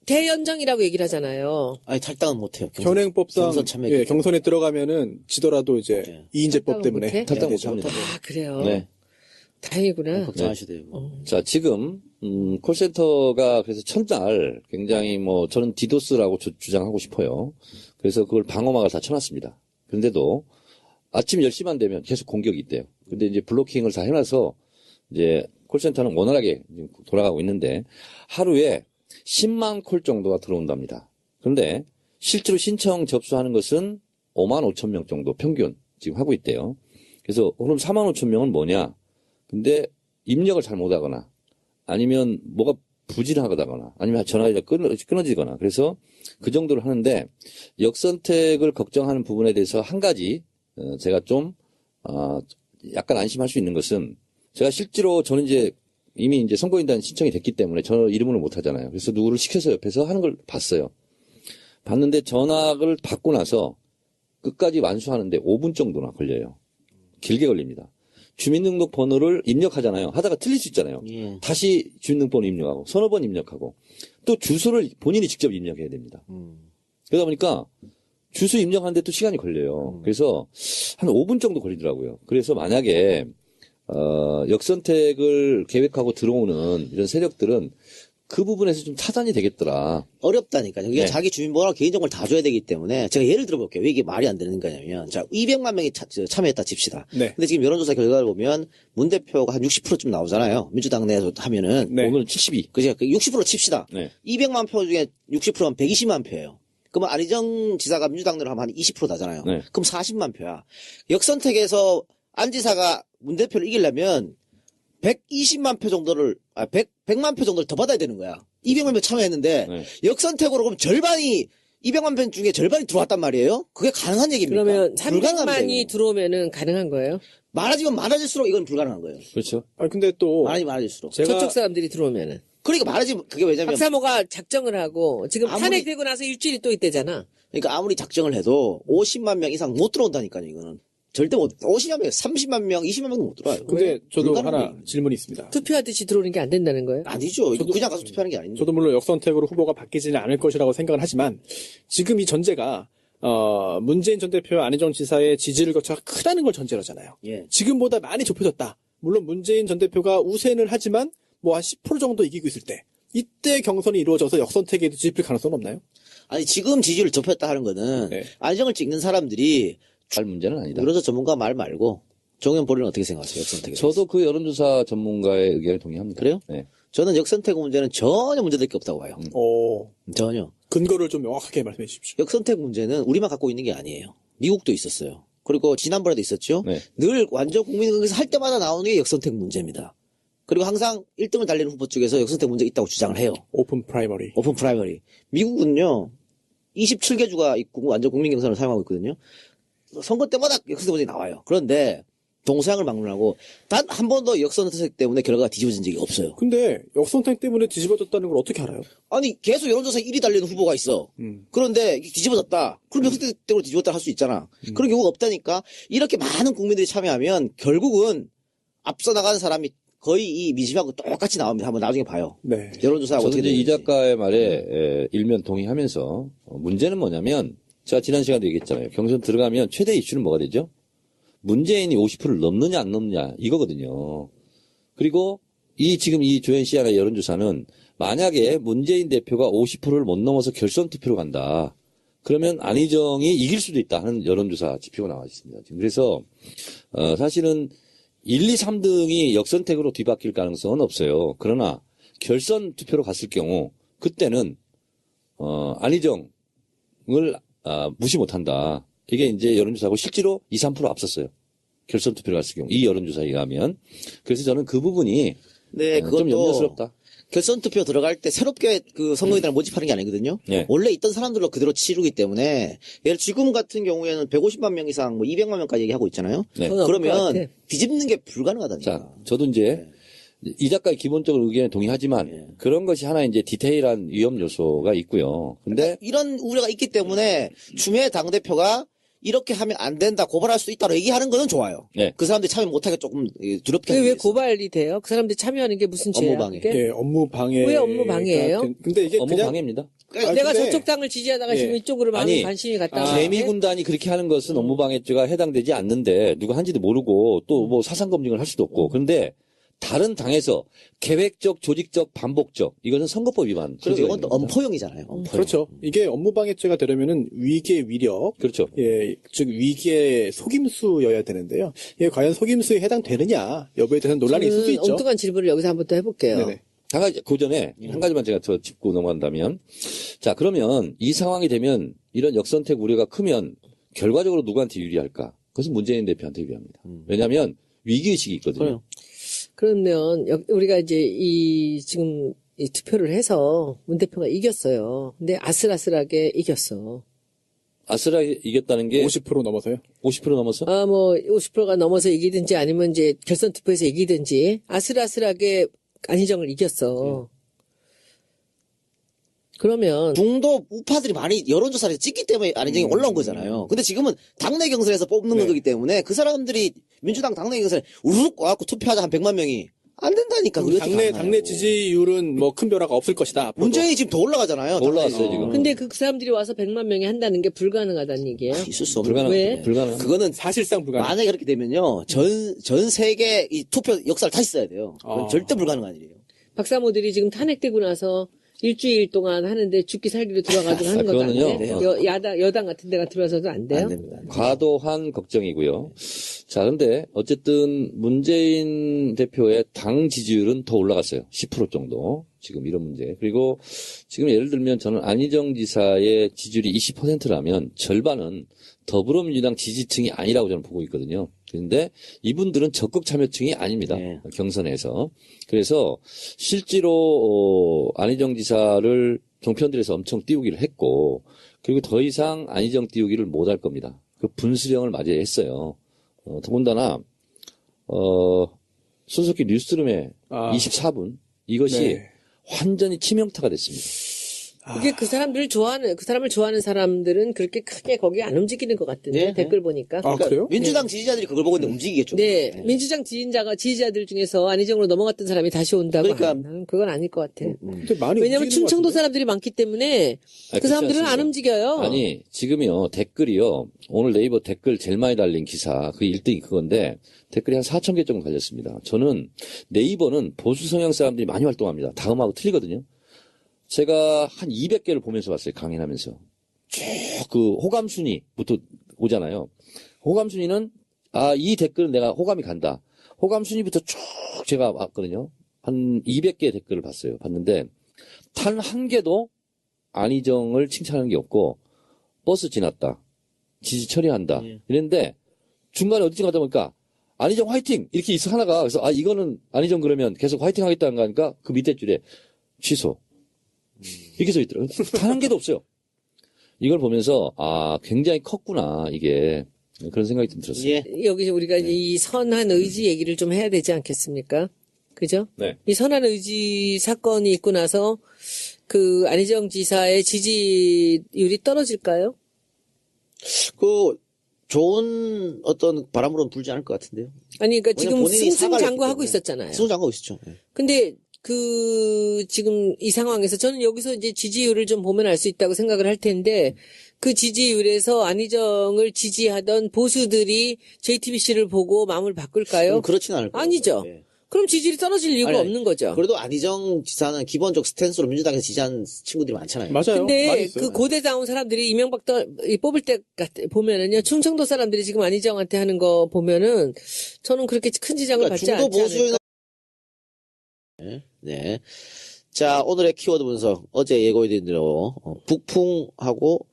대연정이라고 얘기를 하잖아요. 아니 탈당은 못해요. 현행법상 경선 참여. 예, 경선에 들어가면은 지더라도 이제 네. 이인제법 탈당은 때문에 못해? 탈당 되죠. 못합니다. 아 그래요. 네. 다행이구나. 걱정하시대요. 자, 지금, 콜센터가 그래서 첫날 굉장히 저는 디도스라고 주장하고 싶어요. 그래서 그걸 방어막을 다 쳐놨습니다. 그런데도 아침 10시만 되면 계속 공격이 있대요. 근데 이제 블로킹을 다 해놔서 이제 콜센터는 원활하게 돌아가고 있는데 하루에 10만 콜 정도가 들어온답니다. 그런데 실제로 신청 접수하는 것은 5만 5천 명 정도 평균 지금 하고 있대요. 그래서 그럼 4만 5천 명은 뭐냐? 근데 입력을 잘 못하거나 아니면 뭐가 부진하거나 아니면 전화가 끊어지거나 그래서 그 정도를 하는데 역선택을 걱정하는 부분에 대해서 한 가지 제가 좀 약간 안심할 수 있는 것은 제가 실제로 저는 이미 선거인단 신청이 됐기 때문에 저 이름으로 못 하잖아요. 그래서 누구를 시켜서 옆에서 하는 걸 봤어요. 봤는데 전화를 받고 나서 끝까지 완수하는데 5분 정도나 걸려요. 길게 걸립니다. 주민등록 번호를 입력하잖아요. 하다가 틀릴 수 있잖아요. 예. 다시 주민등록 번호 입력하고 서너 번 입력하고 또 주소를 본인이 직접 입력해야 됩니다. 그러다 보니까 주소 입력하는데 또 시간이 걸려요. 그래서 한 5분 정도 걸리더라고요. 그래서 만약에 역선택을 계획하고 들어오는 이런 세력들은 그 부분에서 좀 타산이 되겠더라. 어렵다니까요. 이게 네. 자기 주민번호 개인정보를 다 줘야 되기 때문에 제가 예를 들어볼게요. 왜 이게 말이 안 되는 거냐면 자 200만 명이 참여했다 칩시다. 네. 근데 지금 여론조사 결과를 보면 문 대표가 한 60%쯤 나오잖아요. 민주당 내에서 하면은 네. 오늘은 72. 그죠? 60% 칩시다. 네. 200만 표 중에 60%면 120만 표예요. 그러면 안희정 지사가 민주당 내로 하면 한 20% 나잖아요. 네. 그럼 40만 표야. 역선택에서 안 지사가 문 대표를 이기려면 120만 표 정도를 100만 표 정도를 더 받아야 되는 거야. 200만 표 참여했는데 네. 역선택으로 그럼 절반이 200만 표 중에 절반이 들어왔단 말이에요. 그게 가능한 얘기입니까? 그러면 불가능합니다, 300만이 이거는. 들어오면은 가능한 거예요? 많아지면 많아질수록 이건 불가능한 거예요. 그렇죠. 아니 근데 또 많아지면 많아질수록. 제가 저쪽 사람들이 들어오면은. 그러니까 많아지면 그게 왜냐면 박사모가 작정을 하고 지금 아무리- 탄핵되고 나서 일주일이 또 있대잖아. 그러니까 아무리 작정을 해도 50만 명 이상 못 들어온다니까요, 이거는. 절대 못, 50만 명, 30만 명, 20만 명도 못 들어와요. 근데 저도 불가능해요. 하나 질문이 있습니다. 투표하듯이 들어오는 게 안 된다는 거예요? 아니죠. 이거 그냥 가서 투표하는 게 아닌데. 저도 물론 역선택으로 후보가 바뀌지는 않을 것이라고 생각을 하지만 지금 이 전제가 문재인 전 대표와 안희정 지사의 지지율 격차가 크다는 걸 전제로 하잖아요. 예. 지금보다 많이 좁혀졌다. 물론 문재인 전 대표가 우세는 하지만 뭐 한 10% 정도 이기고 있을 때 이때 경선이 이루어져서 역선택에도 뒤집힐 가능성은 없나요? 아니, 지금 지지율을 좁혔다 하는 거는 네. 안정을 찍는 사람들이 할 문제는 아니다. 여론조사 전문가 말 말고 정의원 본인은 어떻게 생각하세요? 역선택에 대해서? 저도 그 여론조사 전문가의 의견에 동의합니다. 그래요? 네. 저는 역선택 문제는 전혀 문제될 게 없다고 봐요. 전혀. 근거를 좀 명확하게 말씀해 주십시오. 역선택 문제는 우리만 갖고 있는 게 아니에요. 미국도 있었어요. 그리고 지난번에도 있었죠. 네. 늘 완전 국민의힘에서 할 때마다 나오는 게 역선택 문제입니다. 그리고 항상 1등을 달리는 후보 쪽에서 역선택 문제가 있다고 주장을 해요. 오픈 프라이머리. 오픈 프라이머리. 미국은요, 27개 주가 있고 완전 국민 경선을 사용하고 있거든요. 선거 때마다 역선택 문제가 나와요. 그런데 동서양을 막론하고 단 한 번도 역선택 때문에 결과가 뒤집어진 적이 없어요. 근데 역선택 때문에 뒤집어졌다는 걸 어떻게 알아요? 아니 계속 여론조사 1위 달리는 후보가 있어. 그런데 이게 뒤집어졌다. 그럼 역선택 때문에 뒤집었다 할 수 있잖아. 그런 경우가 없다니까. 이렇게 많은 국민들이 참여하면 결국은 앞서 나가는 사람이 거의 이 민심하고 똑같이 나옵니다. 한번 나중에 봐요. 네. 여론조사하고 저는 어떻게 이제 이 되는지. 작가의 말에 일면 동의하면서 문제는 뭐냐면 제가 지난 시간에 얘기했잖아요. 경선 들어가면 최대 이슈는 뭐가 되죠? 문재인이 50%를 넘느냐 안 넘느냐 이거거든요. 그리고 지금 이 조현 씨안의 여론조사는 만약에 문재인 대표가 50%를 못 넘어서 결선 투표로 간다. 그러면 안희정이 이길 수도 있다 하는 여론조사 지표가 나와 있습니다. 지금 그래서 사실은 1, 2, 3등이 역선택으로 뒤바뀔 가능성은 없어요. 그러나 결선 투표로 갔을 경우 그때는 안희정을 무시 못한다. 이게 이제 여론조사고 실제로 2, 3% 앞섰어요. 결선 투표를 갔을 경우 이 여론조사에 의하면. 그래서 저는 그 부분이 네, 좀 그것도 염려스럽다. 결선 투표 들어갈 때 새롭게 그 선거인단을 모집하는 게 아니거든요. 네. 원래 있던 사람들로 그대로 치르기 때문에 예를 지금 같은 경우에는 150만 명 이상 뭐 200만 명까지 얘기하고 있잖아요. 네. 그건 없을 것 그러면 같아. 뒤집는 게 불가능하다니까. 자, 저도 이제 이 작가의 기본적인 의견에 동의하지만 그런 것이 하나 이제 디테일한 위험 요소가 있고요. 근데 이런 우려가 있기 때문에 추미애 당대표가 이렇게 하면 안 된다, 고발할 수 있다고 얘기하는 거는 좋아요. 네. 그 사람들이 참여 못하게 조금 두렵게 그게 하기 왜 위해서. 고발이 돼요? 그 사람들이 참여하는 게 무슨 죄야? 업무방해. 그게? 예, 업무 방해. 왜 업무 방해예요? 근데 이게 업무 그냥 방해입니다. 그러니까 내가 근데- 저쪽 당을 지지하다가 예. 지금 이쪽으로 많은 아니, 관심이 갔다가 개미군단이 그렇게 하는 것은 업무방해죄가 해당되지 않는데 누가 한지도 모르고 또 뭐 사상검증을 할 수도 없고 그런데 다른 당에서 계획적, 조직적, 반복적 이것은 선거법 위반. 그리고 이건 또 소지가 있는 겁니다. 엄포용이잖아요. 엄포용. 그렇죠. 이게 업무 방해죄가 되려면은 위계 위력, 그렇죠. 예, 즉 위계 속임수여야 되는데요. 이게 과연 속임수에 해당되느냐 여부에 대해서는 논란이 있을 수 저는 있죠. 엉뚱한 질문을 여기서 한번 더 해볼게요. 네네. 한 가지, 그 전에 한 가지만 제가 더 짚고 넘어간다면 자, 그러면 이 상황이 되면 이런 역선택 우려가 크면 결과적으로 누구한테 유리할까? 그것은 문재인 대표한테 유리합니다. 왜냐하면 위기의식이 있거든요. 그래요. 그러면 우리가 이제 지금 이 투표를 해서 문 대표가 이겼어요. 근데 아슬아슬하게 이겼어. 아슬하게 이겼다는 게 50% 넘어서요. 50% 넘었어? 아, 뭐 50%가 넘어서 이기든지 아니면 이제 결선 투표에서 이기든지 아슬아슬하게 안희정을 이겼어. 그러면 중도 우파들이 많이 여론조사를 찍기 때문에 안희정이 올라온 거잖아요. 근데 지금은 당내 경선에서 뽑는 네. 거기 때문에 그 사람들이 민주당 당내 경선에 우르륵 와갖고 투표하자 한 100만 명이 안 된다니까. 그게 어떻게 가능하냐고. 당내 지지율은 뭐 큰 변화가 없을 것이다. 앞으로도. 문재인이 지금 더 올라가잖아요. 더 올라갔어요, 당내에서. 지금. 근데 그 사람들이 와서 100만 명이 한다는 게 불가능하다는 얘기예요. 있을 수 없는 불가능. 왜? 불가능. 그거는 사실상 불가능. 만약에 그렇게 되면요. 전 세계 이 투표 역사를 다시 써야 돼요. 그건 아. 절대 불가능한 일이에요. 박사모들이 지금 탄핵되고 나서 일주일 동안 하는데 죽기 살기로 들어가지고 하는 것도 안 그거는요. 돼? 여당 같은 데가 들어와서도 안 돼요? 안 됩니다. 과도한 걱정이고요. 자, 그런데 어쨌든 문재인 대표의 당 지지율은 더 올라갔어요. 10% 정도. 지금 이런 문제. 그리고 지금 예를 들면 저는 안희정 지사의 지지율이 20%라면 절반은 더불어민주당 지지층이 아니라고 저는 보고 있거든요. 그런데 이분들은 적극 참여층이 아닙니다. 네. 경선에서. 그래서 실제로 안희정 지사를 종편들에서 엄청 띄우기를 했고 그리고 더 이상 안희정 띄우기를 못할 겁니다. 그 분수령을 맞이했어요. 더군다나 손석희 뉴스룸의 아. 24분 이것이 네. 완전히 치명타가 됐습니다. 그게 그 사람을 좋아하는 사람들은 그렇게 크게 거기 안 움직이는 것 같은데 네. 댓글 보니까. 아, 그래요? 민주당 지지자들이 그걸 보고 있는데 움직이겠죠. 네, 민주당 지지자들 중에서 안희정으로 넘어갔던 사람이 다시 온다고 그러니까- 하면 나는 그건 아닐 것 같아. 근데 많이 왜냐하면 움직이는 충청도 것 같은데? 사람들이 많기 때문에 아니, 그 사람들은 그렇지 안 않습니다. 움직여요. 아니, 지금요, 댓글이요, 오늘 네이버 댓글 제일 많이 달린 기사, 그 1등이 그건데, 댓글이 한 4,000개 정도 달렸습니다. 저는 네이버는 보수 성향 사람들이 많이 활동합니다. 다음하고 틀리거든요. 제가 한 200개를 보면서 봤어요, 강연하면서. 쭉 그 호감 순위부터 오잖아요. 호감 순위는, 이 댓글은 내가 호감이 간다. 호감 순위부터 쭉 제가 봤거든요. 한 200개 댓글을 봤는데, 단 한 개도 안희정을 칭찬하는 게 없고 버스 지났다. 지지 처리한다. 예. 이랬는데 중간에 어디쯤 가다 보니까 안희정 화이팅! 이렇게 있어 하나가. 그래서 이거는 안희정 그러면 계속 화이팅 하겠다는 거니까 그 밑에 줄에 취소. 이렇게 써 있더라고요. 단 한 개도 없어요. 이걸 보면서 굉장히 컸구나 이게. 그런 생각이 좀 들었어요. 예. 여기 우리가 이 선한 의지 얘기를 좀 해야 되지 않겠습니까? 그죠? 네. 이 선한 의지 사건이 있고 나서 그 안희정 지사의 지지율이 떨어질까요? 그 좋은 어떤 바람으로는 불지 않을 것 같은데요. 아니, 그러니까 왜냐면 지금 본인이 사과를 승승장구하고 했기 때문에. 있었잖아요. 승승장구하고 있었죠. 예. 근데 지금 이 상황에서 저는 여기서 이제 지지율을 좀 보면 알 수 있다고 생각을 할 텐데 그 지지율에서 안희정을 지지하던 보수들이 JTBC를 보고 마음을 바꿀까요? 그렇지는 않을 거예요. 아니죠. 예. 그럼 지지율이 떨어질 이유가 아니, 없는 거죠. 그래도 안희정 지사는 기본적 스탠스로 민주당에서 지지한 친구들이 많잖아요. 맞아요. 많이 근데 있어요. 그 고대 나온 사람들이 이명박 뽑을 때 보면은요, 충청도 사람들이 지금 안희정한테 하는 거 보면은 저는 그렇게 큰 지장을 그러니까 받지 중도 않지 보수에는 않을까. 네. 자, 오늘의 키워드 분석. 어제 예고해드린 대로 북풍하고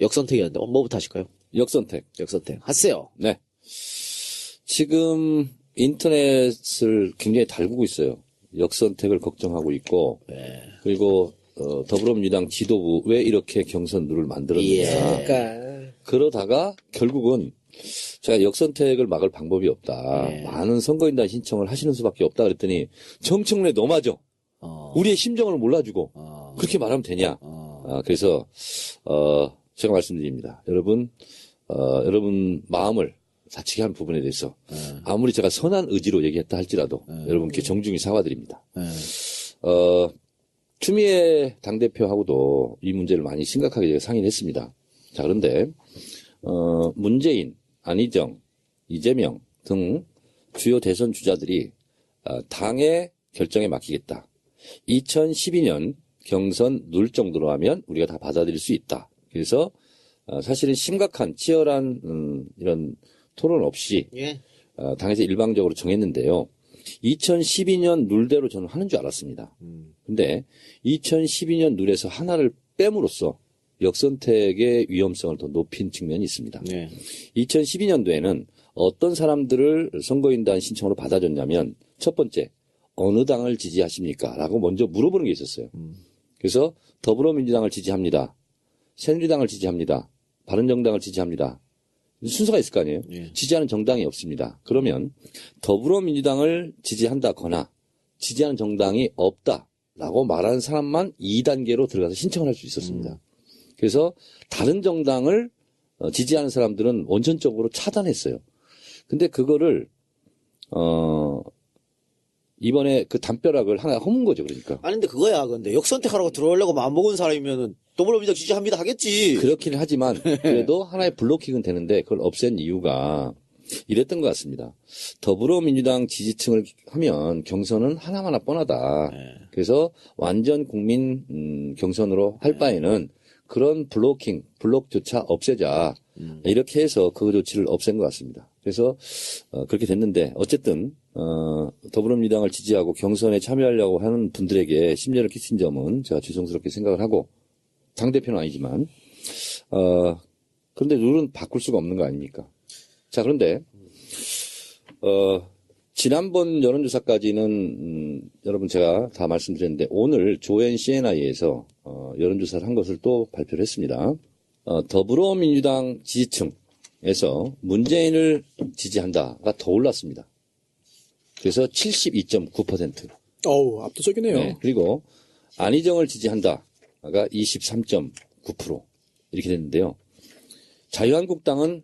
역선택이었는데 뭐부터 하실까요? 역선택. 역선택. 하세요. 네. 지금 인터넷을 굉장히 달구고 있어요. 역선택을 걱정하고 있고, 그리고 더불어민주당 지도부 왜 이렇게 경선 룰을 만들었느냐. 예. 그러니까 그러다가 결국은 제가 역선택을 막을 방법이 없다. 예. 많은 선거인단 신청을 하시는 수밖에 없다 그랬더니 정청래 너마저 우리의 심정을 몰라주고 그렇게 말하면 되냐. 그래서 제가 말씀드립니다. 여러분 마음을 다치게 한 부분에 대해서 아무리 제가 선한 의지로 얘기했다 할지라도 여러분께 정중히 사과드립니다. 추미애 당대표하고도 이 문제를 많이 심각하게 제가 상의를 했습니다. 자, 그런데 문재인, 안희정, 이재명 등 주요 대선 주자들이 당의 결정에 맡기겠다. 2012년 경선 룰 정도로 하면 우리가 다 받아들일 수 있다. 그래서 사실은 심각한 치열한 이런 토론 없이 예. 당에서 일방적으로 정했는데요. 2012년 룰대로 저는 하는 줄 알았습니다. 근데 2012년 룰에서 하나를 뺨으로써 역선택의 위험성을 더 높인 측면이 있습니다. 네. 2012년도에는 어떤 사람들을 선거인단 신청으로 받아줬냐면 첫 번째 어느 당을 지지하십니까? 라고 먼저 물어보는 게 있었어요. 그래서 더불어민주당을 지지합니다. 새누리당을 지지합니다. 바른정당을 지지합니다. 순서가 있을 거 아니에요? 예. 지지하는 정당이 없습니다. 그러면 더불어민주당을 지지한다거나 지지하는 정당이 없다라고 말하는 사람만 2단계로 들어가서 신청을 할 수 있었습니다. 그래서 다른 정당을 지지하는 사람들은 원천적으로 차단했어요. 근데 그거를 이번에 그 담벼락을 하나 허문 거죠, 그러니까. 아니, 근데 그거야. 근데 역선택하라고 들어오려고 마음먹은 사람이면은 더불어민주당 지지합니다 하겠지. 그렇긴 하지만 그래도 하나의 블로킹은 되는데 그걸 없앤 이유가 이랬던 것 같습니다. 더불어민주당 지지층을 하면 경선은 하나마나 뻔하다. 그래서 완전 국민 경선으로 할 바에는 그런 블록조차 없애자. 이렇게 해서 그 조치를 없앤 것 같습니다. 그래서 그렇게 됐는데 어쨌든 더불어민주당을 지지하고 경선에 참여하려고 하는 분들에게 심려를 끼친 점은 제가 죄송스럽게 생각을 하고 당대표는 아니지만 그런데 룰은 바꿀 수가 없는 거 아닙니까? 자, 그런데 지난번 여론조사까지는 여러분 제가 다 말씀드렸는데 오늘 조앤 CNI에서 여론조사를 한 것을 또 발표를 했습니다. 더불어민주당 지지층에서 문재인을 지지한다가 더 올랐습니다. 그래서 72.9%. 어우, 압도적이네요. 네, 그리고 안희정을 지지한다가 23.9% 이렇게 됐는데요. 자유한국당은